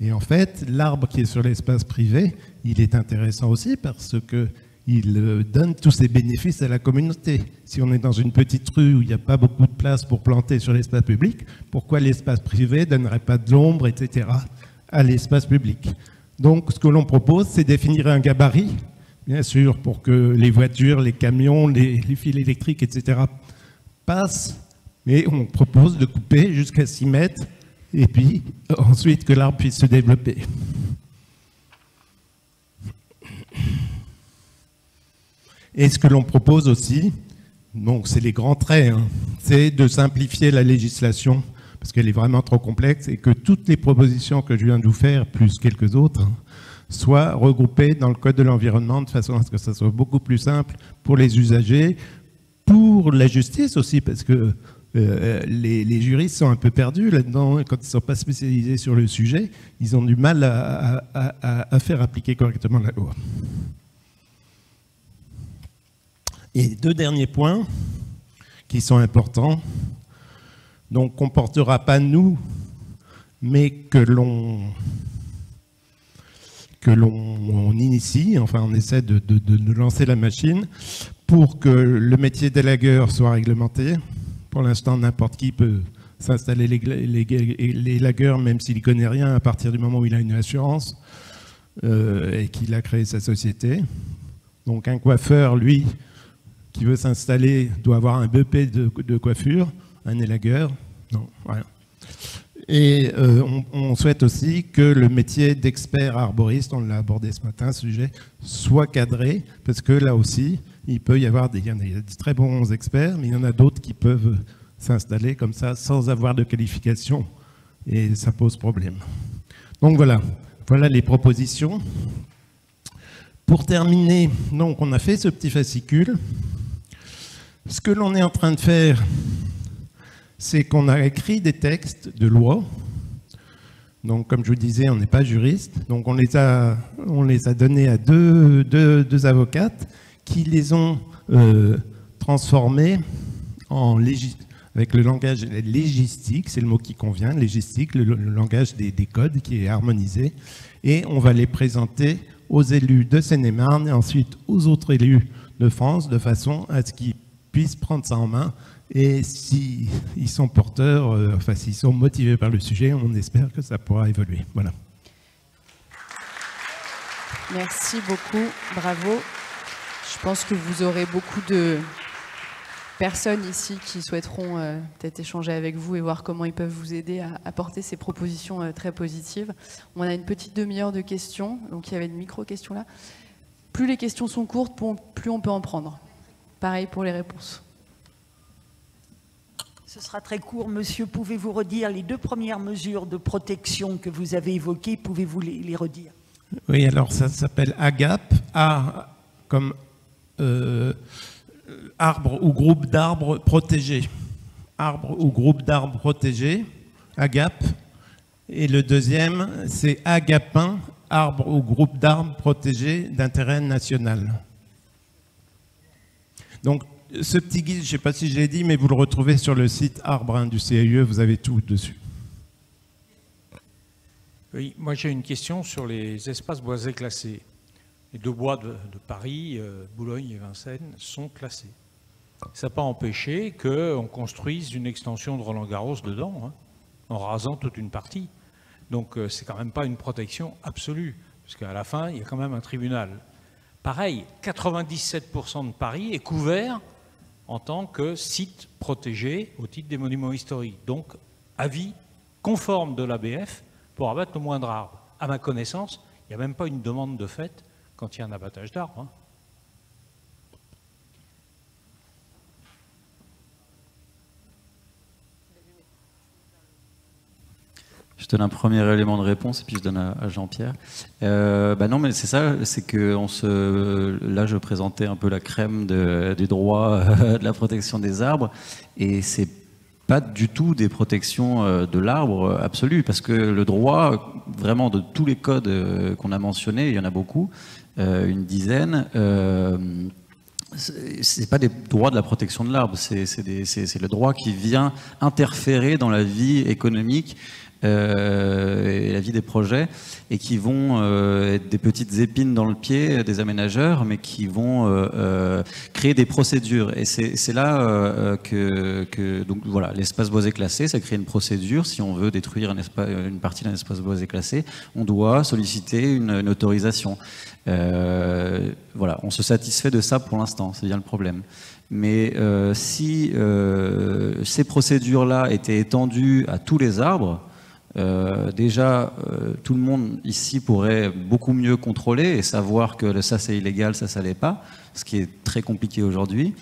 Et en fait, l'arbre qui est sur l'espace privé, il est intéressant aussi parce qu'il donne tous ses bénéfices à la communauté. Si on est dans une petite rue où il n'y a pas beaucoup de place pour planter sur l'espace public, pourquoi l'espace privé ne donnerait pas de l'ombre, etc., à l'espace public? Donc, ce que l'on propose, c'est définir un gabarit, bien sûr, pour que les voitures, les camions, les fils électriques, etc., passent, mais on propose de couper jusqu'à 6 mètres, et puis ensuite que l'arbre puisse se développer. Et ce que l'on propose aussi, donc c'est les grands traits, hein, c'est de simplifier la législation, parce qu'elle est vraiment trop complexe, et que toutes les propositions que je viens de vous faire, plus quelques autres, hein, soient regroupées dans le Code de l'environnement, de façon à ce que ça soit beaucoup plus simple pour les usagers, pour la justice aussi, parce que les juristes sont un peu perdus là-dedans, et quand ils ne sont pas spécialisés sur le sujet, ils ont du mal à faire appliquer correctement la loi. Et 2 derniers points qui sont importants, donc qu'on ne portera pas nous, mais que l'on initie, enfin on essaie de lancer la machine pour que le métier d'élagueur soit réglementé. Pour l'instant, n'importe qui peut s'installer les lagueurs, même s'il ne connaît rien, à partir du moment où il a une assurance et qu'il a créé sa société. Donc un coiffeur, lui, qui veut s'installer, doit avoir un BP de coiffure, un élagueur. Non, rien. Et on souhaite aussi que le métier d'expert arboriste, on l'a abordé ce matin, ce sujet, soit cadré, parce que là aussi, il peut y avoir il y a des très bons experts, mais il y en a d'autres qui peuvent s'installer comme ça sans avoir de qualification, et ça pose problème. Donc voilà les propositions. Pour terminer, donc on a fait ce petit fascicule. Ce que l'on est en train de faire, c'est qu'on a écrit des textes de loi. Donc, comme je vous disais, on n'est pas juriste. Donc, on les a donnés à deux avocates qui les ont transformés avec le langage légistique, c'est le mot qui convient, légistique, le langage des codes qui est harmonisé. Et on va les présenter aux élus de Seine-et-Marne et ensuite aux autres élus de France, de façon à ce qu'ils puissent prendre ça en main. Et s'ils sont porteurs, enfin s'ils sont motivés par le sujet, on espère que ça pourra évoluer. Voilà. Merci beaucoup, bravo. Je pense que vous aurez beaucoup de personnes ici qui souhaiteront peut-être échanger avec vous et voir comment ils peuvent vous aider à apporter ces propositions très positives. On a une petite demi-heure de questions, donc il y avait une micro-question là. Plus les questions sont courtes, plus on peut en prendre. Pareil pour les réponses. Ce sera très court, monsieur. Pouvez-vous redire les 2 premières mesures de protection que vous avez évoquées? Pouvez-vous les redire? Oui, alors ça s'appelle AGAP, A comme arbre ou groupe d'arbres protégés. Arbre ou groupe d'arbres protégés, AGAP. Et le deuxième, c'est agapin, arbre ou groupe d'arbres protégés d'intérêt national. Donc, ce petit guide, je ne sais pas si je l'ai dit, mais vous le retrouvez sur le site Arbre du CIE, vous avez tout dessus. Oui, moi j'ai une question sur les espaces boisés classés. Les 2 bois de Paris, Boulogne et Vincennes, sont classés. Ça n'a pas empêché qu'on construise une extension de Roland-Garros dedans, hein, en rasant toute une partie. Donc c'est quand même pas une protection absolue, parce qu'à la fin, il y a quand même un tribunal. Pareil, 97% de Paris est couvert en tant que site protégé au titre des monuments historiques. Donc, avis conforme de l'ABF pour abattre le moindre arbre. À ma connaissance, il n'y a même pas une demande de fait quand il y a un abattage d'arbres. Hein. Je donne un premier élément de réponse et puis je donne à Jean-Pierre. Non, mais c'est ça, c'est que là, je présentais un peu la crème du droit de la protection des arbres, et c'est pas du tout des protections de l'arbre absolues, parce que le droit, vraiment de tous les codes qu'on a mentionnés, il y en a beaucoup, une dizaine. C'est pas des droits de la protection de l'arbre, c'est le droit qui vient interférer dans la vie économique et la vie des projets, et qui vont être des petites épines dans le pied des aménageurs, mais qui vont créer des procédures. Et c'est là donc voilà, l'espace boisé classé, ça crée une procédure. Si on veut détruire une partie d'un espace boisé classé, on doit solliciter une autorisation. Voilà, on se satisfait de ça pour l'instant, c'est bien le problème. Mais si ces procédures-là étaient étendues à tous les arbres, déjà, tout le monde ici pourrait beaucoup mieux contrôler et savoir que ça c'est illégal, ça l'est pas, ce qui est très compliqué aujourd'hui.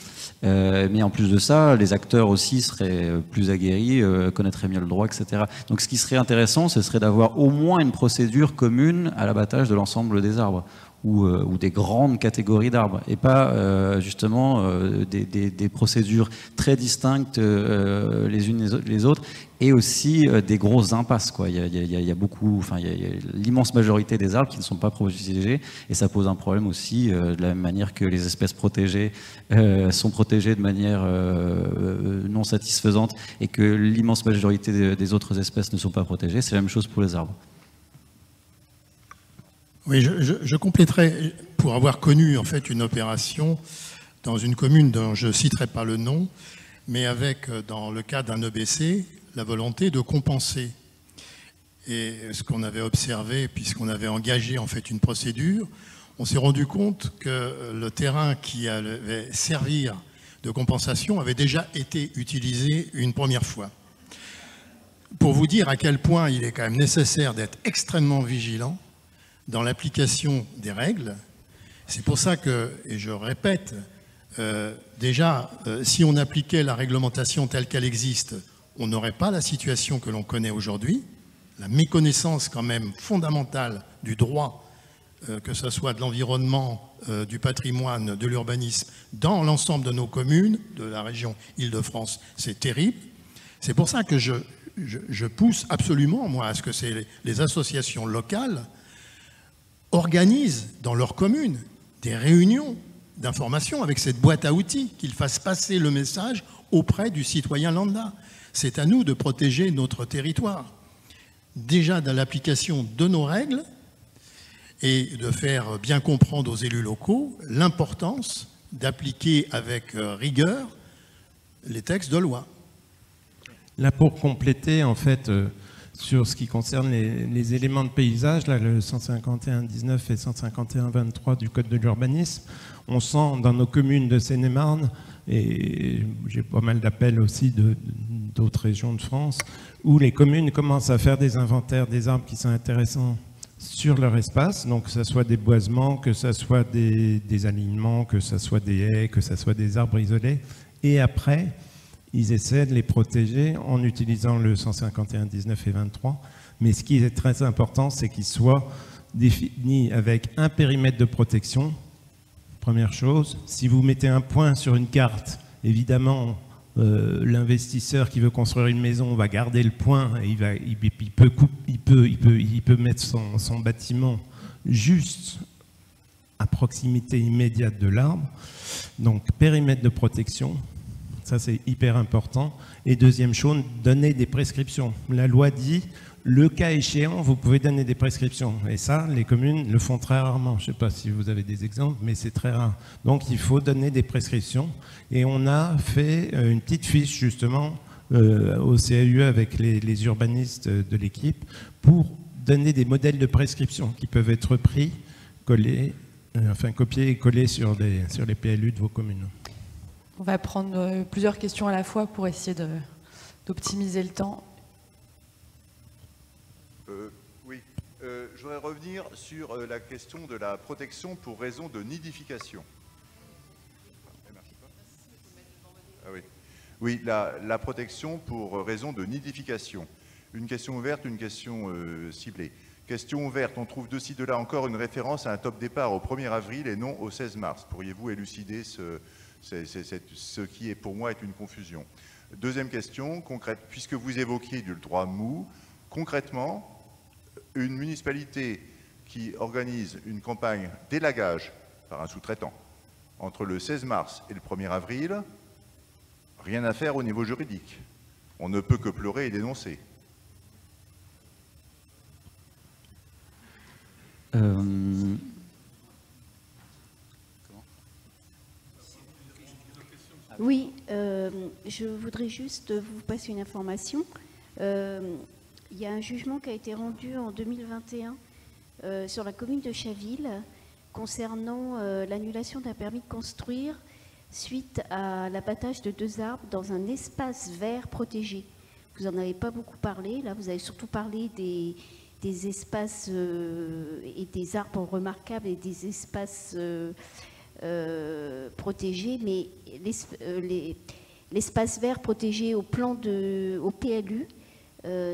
Mais en plus de ça, les acteurs aussi seraient plus aguerris, connaîtraient mieux le droit, etc. Donc ce qui serait intéressant, ce serait d'avoir au moins une procédure commune à l'abattage de l'ensemble des arbres. Ou des grandes catégories d'arbres, et pas justement des procédures très distinctes les unes les autres, et aussi des grosses impasses, quoi. Il y a beaucoup, enfin il y a l'immense majorité des arbres qui ne sont pas protégés, et ça pose un problème aussi de la même manière que les espèces protégées sont protégées de manière non satisfaisante, et que l'immense majorité des autres espèces ne sont pas protégées. C'est la même chose pour les arbres. Oui, je compléterai, pour avoir connu en fait une opération dans une commune dont je ne citerai pas le nom, mais avec, dans le cas d'un EBC, la volonté de compenser. Et ce qu'on avait observé, puisqu'on avait engagé en fait une procédure, on s'est rendu compte que le terrain qui allait servir de compensation avait déjà été utilisé une première fois. Pour vous dire à quel point il est quand même nécessaire d'être extrêmement vigilant dans l'application des règles. C'est pour ça que, et je répète, déjà, si on appliquait la réglementation telle qu'elle existe, on n'aurait pas la situation que l'on connaît aujourd'hui, la méconnaissance quand même fondamentale du droit, que ce soit de l'environnement, du patrimoine, de l'urbanisme, dans l'ensemble de nos communes, de la région Île-de-France, c'est terrible. C'est pour ça que je pousse absolument, moi, à ce que les associations locales organisent dans leur commune des réunions d'information avec cette boîte à outils, qu'ils fassent passer le message auprès du citoyen lambda. C'est à nous de protéger notre territoire, déjà dans l'application de nos règles, et de faire bien comprendre aux élus locaux l'importance d'appliquer avec rigueur les textes de loi. Là, pour compléter, en fait, sur ce qui concerne les éléments de paysage, là, le 151.19 et 151.23 du Code de l'urbanisme, on sent dans nos communes de Seine-et-Marne, et j'ai pas mal d'appels aussi d'autres régions de France, où les communes commencent à faire des inventaires des arbres qui sont intéressants sur leur espace, donc que ce soit des boisements, que ce soit des alignements, que ce soit des haies, que ce soit des arbres isolés, et après, ils essaient de les protéger en utilisant le 151.19 et 23. Mais ce qui est très important, c'est qu'ils soient définis avec un périmètre de protection. Première chose, si vous mettez un point sur une carte, évidemment, l'investisseur qui veut construire une maison va garder le point et il peut mettre son bâtiment juste à proximité immédiate de l'arbre. Donc, périmètre de protection. Ça, c'est hyper important. Et deuxième chose, donner des prescriptions. La loi dit, le cas échéant, vous pouvez donner des prescriptions. Et ça, les communes le font très rarement. Je ne sais pas si vous avez des exemples, mais c'est très rare. Donc, il faut donner des prescriptions. Et on a fait une petite fiche, justement, au CAUE avec les urbanistes de l'équipe pour donner des modèles de prescription qui peuvent être pris, copiés et collés sur les PLU de vos communes. On va prendre plusieurs questions à la fois pour essayer d'optimiser le temps. Je voudrais revenir sur la question de la protection pour raison de nidification. Ah oui, oui, la protection pour raison de nidification. Une question ouverte, une question ciblée. Question ouverte, on trouve de ci, de là encore une référence à un top départ au 1er avril et non au 16 mars. Pourriez-vous élucider ce qui, pour moi, est une confusion? Deuxième question, concrète, puisque vous évoquiez du droit mou, concrètement, une municipalité qui organise une campagne d'élagage par un sous-traitant entre le 16 mars et le 1er avril, rien à faire au niveau juridique. On ne peut que pleurer et dénoncer. Oui, je voudrais juste vous passer une information. Il y a un jugement qui a été rendu en 2021 sur la commune de Chaville concernant l'annulation d'un permis de construire suite à l'abattage de 2 arbres dans un espace vert protégé. Vous n'en avez pas beaucoup parlé, là vous avez surtout parlé des espaces et des arbres remarquables et des espaces protégés, mais l'espace vert protégé au PLU,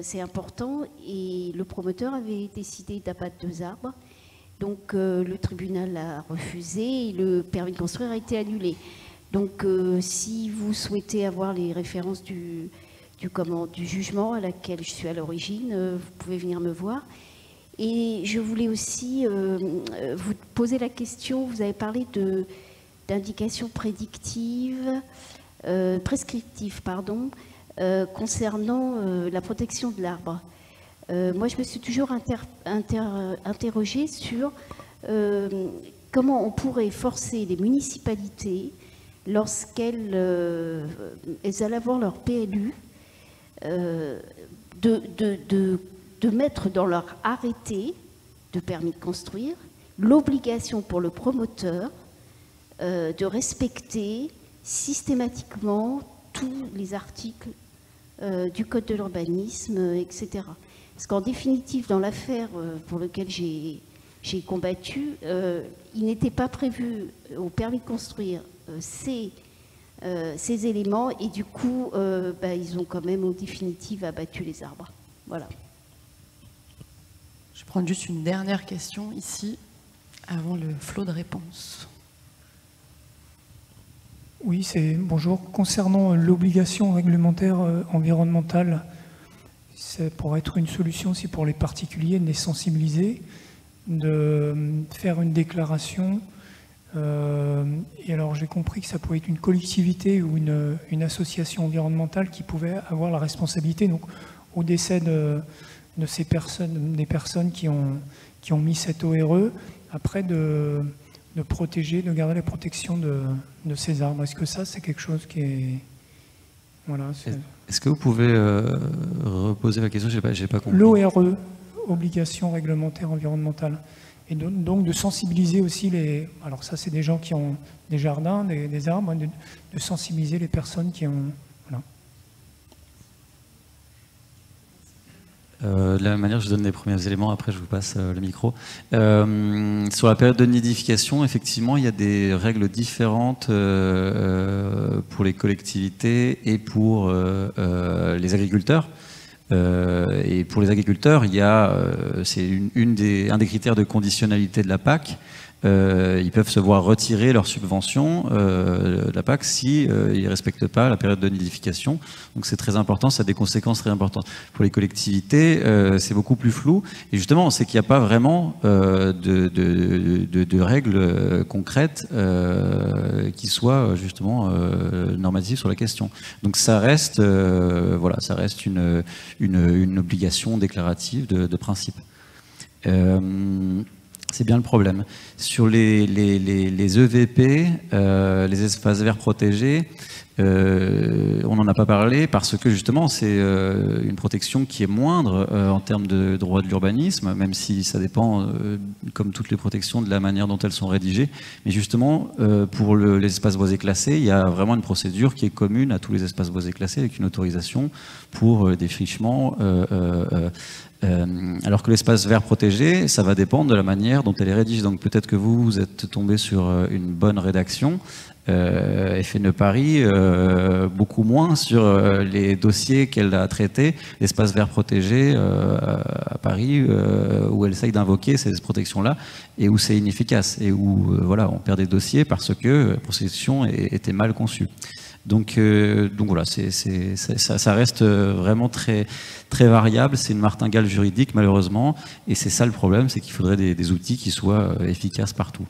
c'est important, et le promoteur avait décidé d'abattre 2 arbres. Donc le tribunal a refusé et le permis de construire a été annulé. Donc si vous souhaitez avoir les références du jugement à laquelle je suis à l'origine, vous pouvez venir me voir. Et je voulais aussi vous poser la question, vous avez parlé d'indications prescriptives, concernant la protection de l'arbre. Moi, je me suis toujours interrogée sur comment on pourrait forcer les municipalités, lorsqu'elles allaient avoir leur PLU, de mettre dans leur arrêté de permis de construire l'obligation pour le promoteur de respecter systématiquement tous les articles du Code de l'urbanisme, etc. Parce qu'en définitive, dans l'affaire pour laquelle j'ai combattu, il n'était pas prévu au permis de construire ces éléments, et du coup, ils ont quand même en définitive abattu les arbres. Voilà. Je vais prendre juste une dernière question ici, avant le flot de réponses. Oui, bonjour. Concernant l'obligation réglementaire environnementale, ça pourrait être une solution aussi pour les particuliers de les sensibiliser, de faire une déclaration. Et alors j'ai compris que ça pouvait être une collectivité ou une association environnementale qui pouvait avoir la responsabilité, donc au décès de ces personnes, des personnes qui ont mis cette ORE, après de protéger, de garder la protection de ces arbres. Est-ce que ça, c'est quelque chose qui est... Voilà. Est-ce que vous pouvez reposer la question? J'ai pas compris. L'ORE, obligation réglementaire environnementale. Et donc de sensibiliser aussi les... Alors ça, c'est des gens qui ont des jardins, des arbres, de sensibiliser les personnes qui ont... Voilà. De la même manière, je donne les premiers éléments, après je vous passe le micro. Sur la période de nidification, effectivement, il y a des règles différentes pour les collectivités et pour les agriculteurs. Et pour les agriculteurs, c'est un des critères de conditionnalité de la PAC. Ils peuvent se voir retirer leur subvention de la PAC si ils ne respectent pas la période de nidification. Donc c'est très important, ça a des conséquences très importantes. Pour les collectivités, c'est beaucoup plus flou. Et justement, on sait qu'il n'y a pas vraiment de règles concrètes qui soient justement normatives sur la question. Donc ça reste, ça reste une obligation déclarative de principe. C'est bien le problème. Sur les EVP, les espaces verts protégés, On n'en a pas parlé parce que justement c'est une protection qui est moindre en termes de droit de l'urbanisme, même si ça dépend, comme toutes les protections, de la manière dont elles sont rédigées. Mais justement, pour les espaces boisés classés, il y a vraiment une procédure qui est commune à tous les espaces boisés classés avec une autorisation pour défrichement. Alors que l'espace vert protégé, ça va dépendre de la manière dont elle est rédigée. Donc peut-être que vous êtes tombé sur une bonne rédaction. FNE Paris, beaucoup moins sur les dossiers qu'elle a traités, l'espace vert protégé à Paris, où elle essaye d'invoquer ces protections-là et où c'est inefficace et où voilà, on perd des dossiers parce que la procession était mal conçue. Donc voilà, ça reste vraiment très, très variable, c'est une martingale juridique malheureusement, et c'est ça le problème, c'est qu'il faudrait des outils qui soient efficaces partout.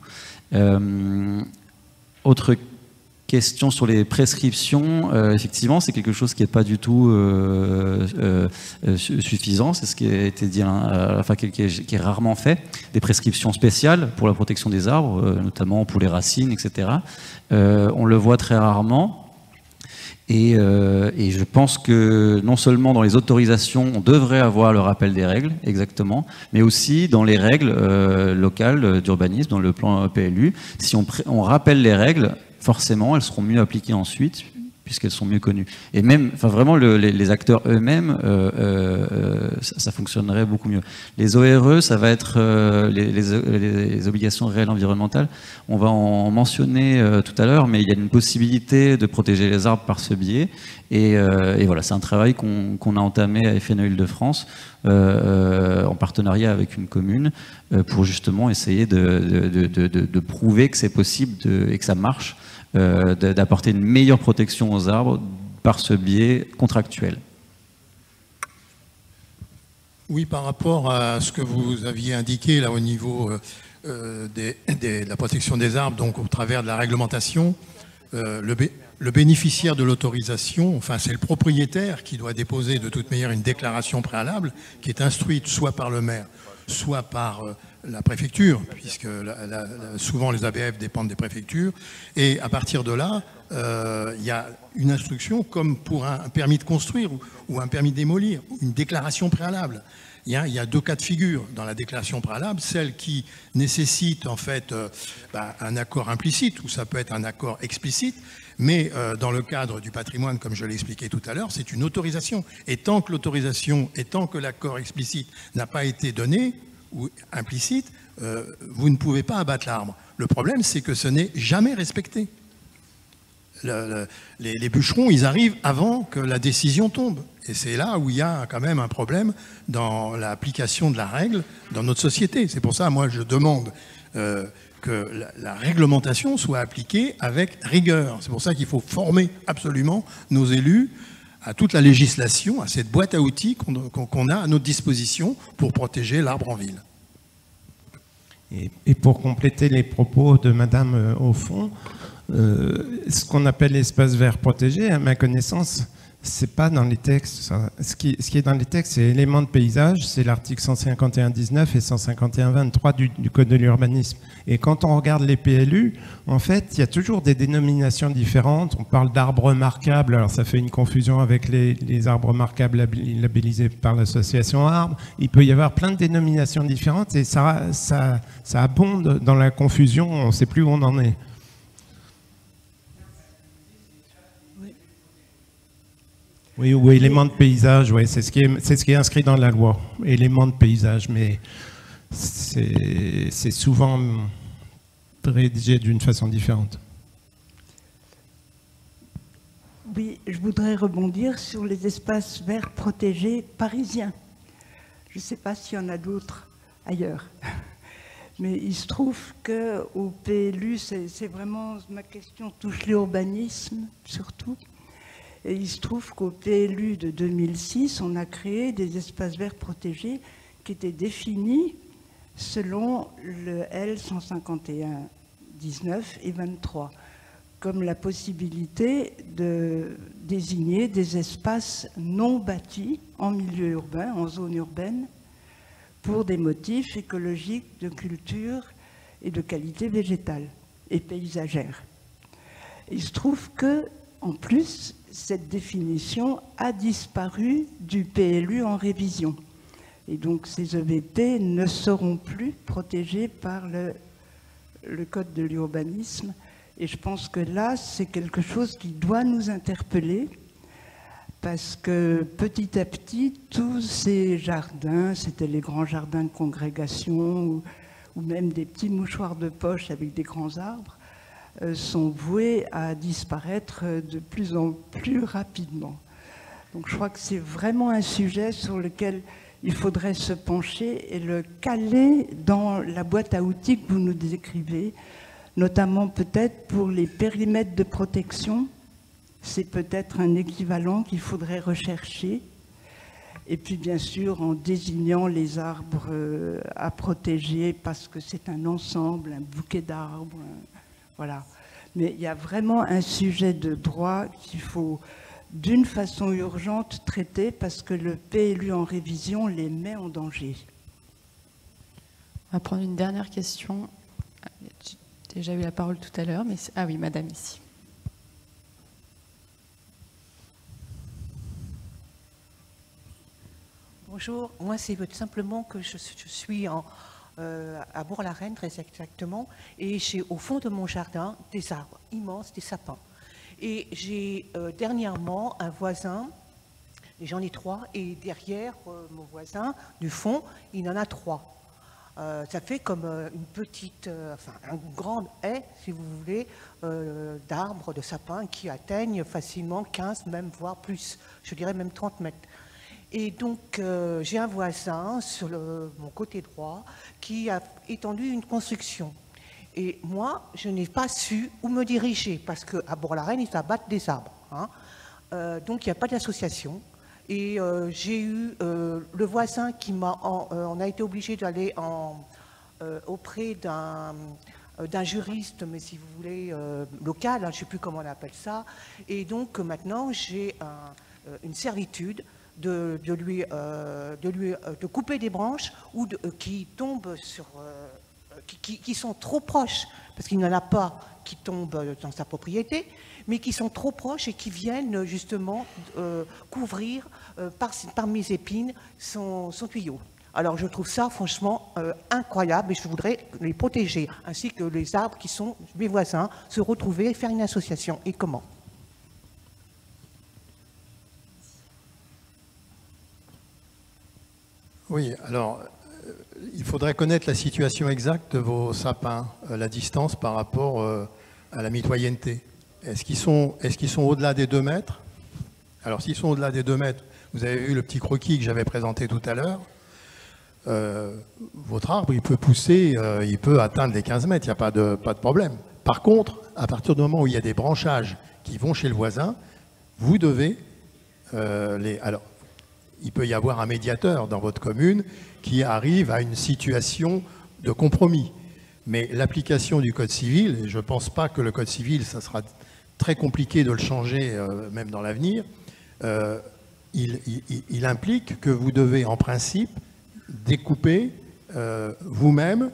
Autre question sur les prescriptions, effectivement c'est quelque chose qui n'est pas du tout suffisant, c'est ce qui a été dit à la fin, qui est rarement fait, des prescriptions spéciales pour la protection des arbres, notamment pour les racines, etc. On le voit très rarement. Et je pense que non seulement dans les autorisations, on devrait avoir le rappel des règles, exactement, mais aussi dans les règles locales d'urbanisme, dans le plan PLU. Si on rappelle les règles, forcément, elles seront mieux appliquées ensuite, puisqu'elles sont mieux connues. Et même, enfin vraiment, les acteurs eux-mêmes, ça fonctionnerait beaucoup mieux. Les ORE, ça va être les obligations réelles environnementales. On va en mentionner tout à l'heure, mais il y a une possibilité de protéger les arbres par ce biais. Et voilà, c'est un travail qu'on a entamé à FNE Île-de-France, en partenariat avec une commune, pour justement essayer de prouver que c'est possible et que ça marche, d'apporter une meilleure protection aux arbres par ce biais contractuel. Oui, par rapport à ce que vous aviez indiqué là au niveau de la protection des arbres, donc au travers de la réglementation, le bénéficiaire de l'autorisation, enfin c'est le propriétaire qui doit déposer de toute manière une déclaration préalable qui est instruite soit par le maire, soit par la préfecture, puisque souvent les ABF dépendent des préfectures, et à partir de là, il y a une instruction comme pour un permis de construire ou un permis de démolir, une déclaration préalable. Il y a deux cas de figure dans la déclaration préalable, celle qui nécessite en fait un accord implicite, ou ça peut être un accord explicite, mais dans le cadre du patrimoine, comme je l'ai expliqué tout à l'heure, c'est une autorisation. Et tant que l'autorisation, et tant que l'accord explicite n'a pas été donné, ou implicite, vous ne pouvez pas abattre l'arbre. Le problème, c'est que ce n'est jamais respecté. Les bûcherons, ils arrivent avant que la décision tombe. Et c'est là où il y a quand même un problème dans l'application de la règle dans notre société. C'est pour ça, moi, je demande que la réglementation soit appliquée avec rigueur. C'est pour ça qu'il faut former absolument nos élus à toute la législation, à cette boîte à outils qu'on a à notre disposition pour protéger l'arbre en ville. Et pour compléter les propos de Madame au fond, ce qu'on appelle l'espace vert protégé, à ma connaissance, c'est pas dans les textes. Ça. Ce qui est dans les textes, c'est éléments de paysage, c'est l'article 151.19 et 151.23 du Code de l'urbanisme. Et quand on regarde les PLU, en fait, il y a toujours des dénominations différentes. On parle d'arbres remarquables, alors ça fait une confusion avec les arbres remarquables labellisés par l'association Arbres. Il peut y avoir plein de dénominations différentes et ça abonde dans la confusion, on ne sait plus où on en est. Oui, ou éléments de paysage, oui, c'est ce qui est inscrit dans la loi, éléments de paysage, mais c'est souvent rédigé d'une façon différente. Oui, je voudrais rebondir sur les espaces verts protégés parisiens. Je ne sais pas s'il y en a d'autres ailleurs. Mais il se trouve qu'au PLU, c'est vraiment, ma question touche l'urbanisme surtout. Et il se trouve qu'au PLU de 2006, on a créé des espaces verts protégés qui étaient définis selon le L151-19 et 23, comme la possibilité de désigner des espaces non bâtis en milieu urbain, en zone urbaine, pour des motifs écologiques de culture et de qualité végétale et paysagère. Il se trouve que en plus, cette définition a disparu du PLU en révision. Et donc ces EVP ne seront plus protégés par le Code de l'urbanisme. Et je pense que là, c'est quelque chose qui doit nous interpeller, parce que petit à petit, tous ces jardins, c'était les grands jardins de congrégation, ou même des petits mouchoirs de poche avec des grands arbres, sont voués à disparaître de plus en plus rapidement. Donc je crois que c'est vraiment un sujet sur lequel il faudrait se pencher et le caler dans la boîte à outils que vous nous décrivez, notamment peut-être pour les périmètres de protection. C'est peut-être un équivalent qu'il faudrait rechercher. Et puis bien sûr en désignant les arbres à protéger parce que c'est un ensemble, un bouquet d'arbres, voilà. Mais il y a vraiment un sujet de droit qu'il faut d'une façon urgente traiter parce que le PLU en révision les met en danger. On va prendre une dernière question. J'ai déjà eu la parole tout à l'heure, mais ah oui, madame ici. Bonjour, moi c'est simplement que je suis à Bourg-la-Reine très exactement, et j'ai au fond de mon jardin des arbres immenses, des sapins. Et j'ai dernièrement un voisin, et j'en ai 3, et derrière mon voisin du fond, il en a 3. Ça fait comme une petite, une grande haie, si vous voulez, d'arbres, de sapins qui atteignent facilement 15, même voire plus, je dirais même 30 mètres. Et donc, j'ai un voisin sur mon côté droit qui a étendu une construction. Et moi, je n'ai pas su où me diriger, parce qu'à Bourg-la-Reine, ils abattent des arbres. Hein. Donc, il n'y a pas d'association. Et j'ai eu le voisin qui m'a... on a été obligé d'aller auprès d'un juriste, mais si vous voulez, local, hein, je ne sais plus comment on appelle ça. Et donc, maintenant, j'ai une servitude de couper des branches ou qui tombent sur... qui sont trop proches, parce qu'il n'y en a pas qui tombent dans sa propriété, mais qui sont trop proches et qui viennent justement couvrir par mes épines son tuyau. Alors je trouve ça franchement incroyable et je voudrais les protéger, ainsi que les arbres qui sont mes voisins, se retrouver et faire une association. Et comment ? Oui, alors, il faudrait connaître la situation exacte de vos sapins, la distance par rapport à la mitoyenneté. Est-ce qu'ils sont au-delà des 2 mètres? Alors, s'ils sont au-delà des 2 mètres, vous avez vu le petit croquis que j'avais présenté tout à l'heure, votre arbre, il peut pousser, il peut atteindre les 15 mètres, il n'y a pas de problème. Par contre, à partir du moment où il y a des branchages qui vont chez le voisin, vous devez alors, il peut y avoir un médiateur dans votre commune qui arrive à une situation de compromis. Mais l'application du Code civil, et je ne pense pas que le Code civil, ça sera très compliqué de le changer même dans l'avenir, il implique que vous devez en principe découper vous-même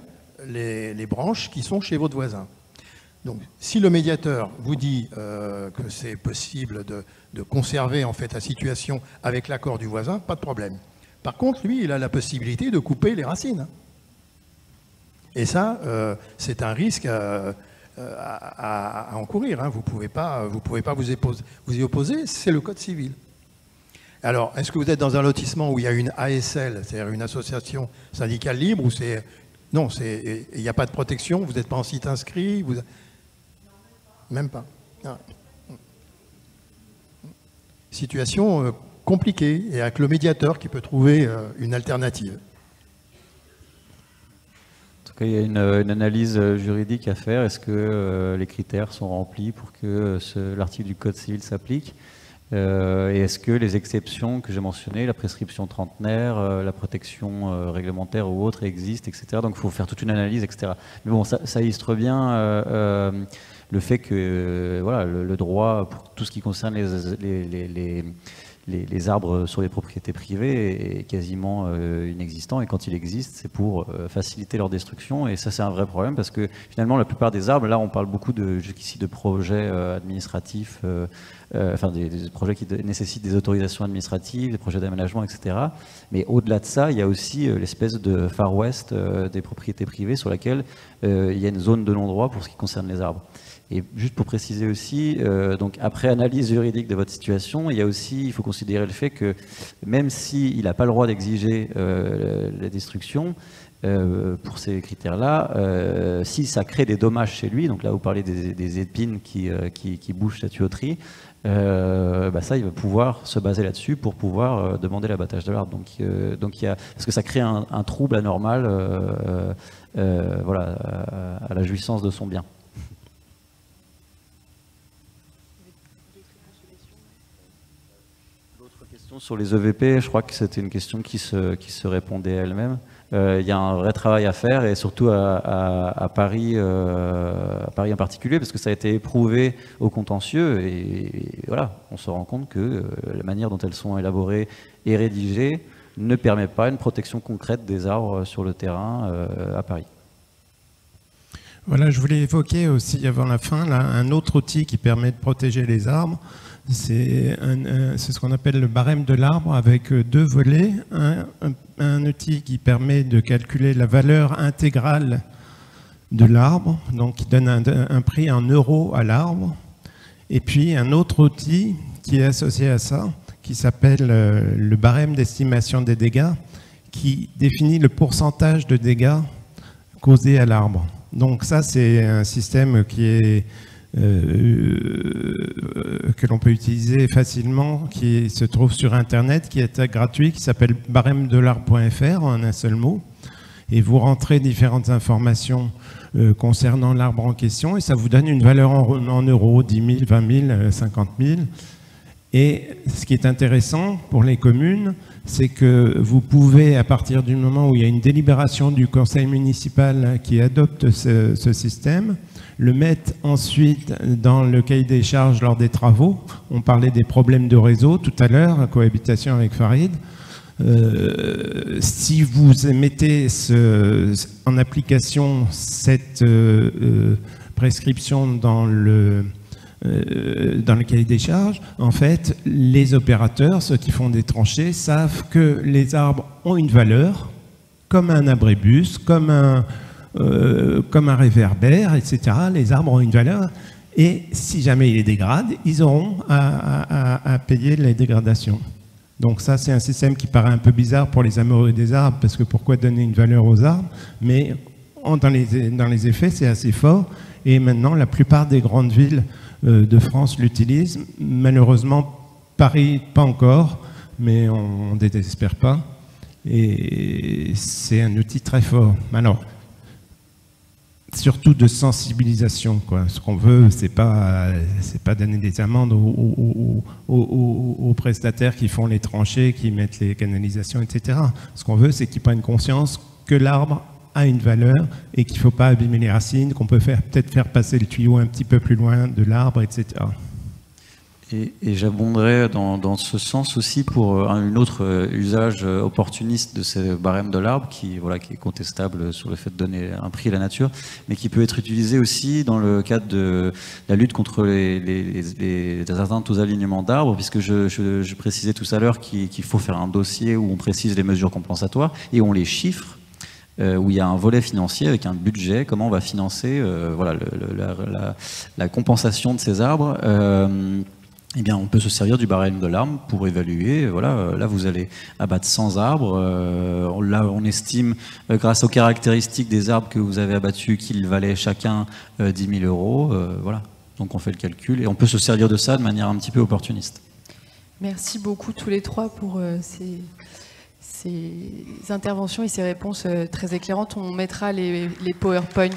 les branches qui sont chez votre voisin. Donc, si le médiateur vous dit que c'est possible de conserver en fait la situation avec l'accord du voisin, pas de problème. Par contre, lui, il a la possibilité de couper les racines. Et ça, c'est un risque à encourir. Hein. Vous ne pouvez pas vous y opposer, c'est le Code civil. Alors, est-ce que vous êtes dans un lotissement où il y a une ASL, c'est-à-dire une association syndicale libre, ou c'est... Non, il n'y a pas de protection, vous n'êtes pas en site inscrit, vous... Même pas. Ah. Situation compliquée, et avec le médiateur qui peut trouver une alternative. En tout cas, il y a une analyse juridique à faire. Est-ce que les critères sont remplis pour que l'article du Code civil s'applique? Et est-ce que les exceptions que j'ai mentionnées, la prescription trentenaire, la protection réglementaire ou autre existent, etc. Donc il faut faire toute une analyse, etc. Mais bon, ça illustre bien le fait que voilà, le droit, pour tout ce qui concerne les arbres sur les propriétés privées est quasiment inexistant, et quand il existe, c'est pour faciliter leur destruction, et ça c'est un vrai problème parce que finalement la plupart des arbres, là on parle beaucoup jusqu'ici de projets administratifs, enfin des projets qui nécessitent des autorisations administratives, des projets d'aménagement, etc. Mais au-delà de ça, il y a aussi l'espèce de Far West des propriétés privées sur laquelle il y a une zone de non-droit pour ce qui concerne les arbres. Et juste pour préciser aussi, donc après analyse juridique de votre situation, il faut considérer le fait que même s'il n'a pas le droit d'exiger la destruction, pour ces critères-là, si ça crée des dommages chez lui, donc là vous parlez des épines qui bougent la tuyauterie, ça il va pouvoir se baser là-dessus pour pouvoir demander l'abattage de l'arbre. Donc parce que ça crée un trouble anormal voilà, à la jouissance de son bien. Sur les EVP, je crois que c'était une question qui se répondait elle-même. Il y a un vrai travail à faire, et surtout à Paris en particulier, parce que ça a été éprouvé au contentieux, et voilà, on se rend compte que la manière dont elles sont élaborées et rédigées ne permet pas une protection concrète des arbres sur le terrain à Paris. Voilà, je voulais évoquer aussi avant la fin là, un autre outil qui permet de protéger les arbres. C'est ce qu'on appelle le barème de l'arbre avec deux volets. Un outil qui permet de calculer la valeur intégrale de l'arbre, donc qui donne un prix en euros à l'arbre. Et puis un autre outil qui est associé à ça, qui s'appelle le barème d'estimation des dégâts, qui définit le pourcentage de dégâts causés à l'arbre. Donc ça, c'est un système qui est que l'on peut utiliser facilement, qui se trouve sur Internet, qui est gratuit, qui s'appelle barèmedelarbre.fr en un seul mot. Et vous rentrez différentes informations concernant l'arbre en question, et ça vous donne une valeur en euros, 10 000, 20 000, 50 000. Et ce qui est intéressant pour les communes, c'est que vous pouvez, à partir du moment où il y a une délibération du conseil municipal qui adopte ce système, le mettre ensuite dans le cahier des charges lors des travaux. On parlait des problèmes de réseau tout à l'heure, la cohabitation avec Farid. Si vous mettez en application cette prescription dans le cahier des charges, en fait, les opérateurs, ceux qui font des tranchées, savent que les arbres ont une valeur, comme un abrébus, comme un réverbère, etc. Les arbres ont une valeur, et si jamais ils les dégradent, ils auront à payer les dégradations. Donc ça, c'est un système qui paraît un peu bizarre pour les amoureux des arbres, parce que pourquoi donner une valeur aux arbres? Mais dans les effets, c'est assez fort, et maintenant, la plupart des grandes villes de France l'utilisent. Malheureusement, Paris, pas encore, mais on ne désespère pas. Et c'est un outil très fort. Alors, surtout de sensibilisation, quoi. Ce qu'on veut, c'est pas donner des amendes aux prestataires qui font les tranchées, qui mettent les canalisations, etc. Ce qu'on veut, c'est qu'ils prennent conscience que l'arbre a une valeur et qu'il ne faut pas abîmer les racines, qu'on peut peut-être faire passer le tuyau un petit peu plus loin de l'arbre, etc. Et j'abonderais dans ce sens aussi pour un autre usage opportuniste de ce barème de l'arbre qui est contestable sur le fait de donner un prix à la nature, mais qui peut être utilisé aussi dans le cadre de la lutte contre les atteintes aux alignements d'arbres, puisque je précisais tout à l'heure qu'il faut faire un dossier où on précise les mesures compensatoires et on les chiffre, où il y a un volet financier avec un budget, comment on va financer la compensation de ces arbres. Eh bien, on peut se servir du barème de l'arbre pour évaluer, voilà, là vous allez abattre 100 arbres, là on estime, grâce aux caractéristiques des arbres que vous avez abattus, qu'ils valaient chacun 10 000 euros, voilà. Donc on fait le calcul et on peut se servir de ça de manière un petit peu opportuniste. Merci beaucoup tous les trois pour ces interventions et ces réponses très éclairantes. On mettra les PowerPoint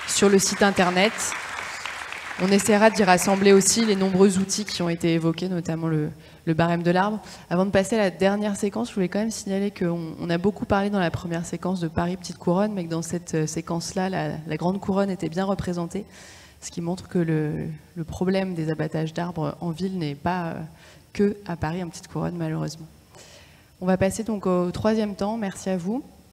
sur le site internet. On essaiera d'y rassembler aussi les nombreux outils qui ont été évoqués, notamment le barème de l'arbre. Avant de passer à la dernière séquence, je voulais quand même signaler qu'on a beaucoup parlé dans la première séquence de Paris Petite Couronne, mais que dans cette séquence-là, la Grande Couronne était bien représentée, ce qui montre que le problème des abattages d'arbres en ville n'est pas que à Paris en Petite Couronne, malheureusement. On va passer donc au troisième temps. Merci à vous.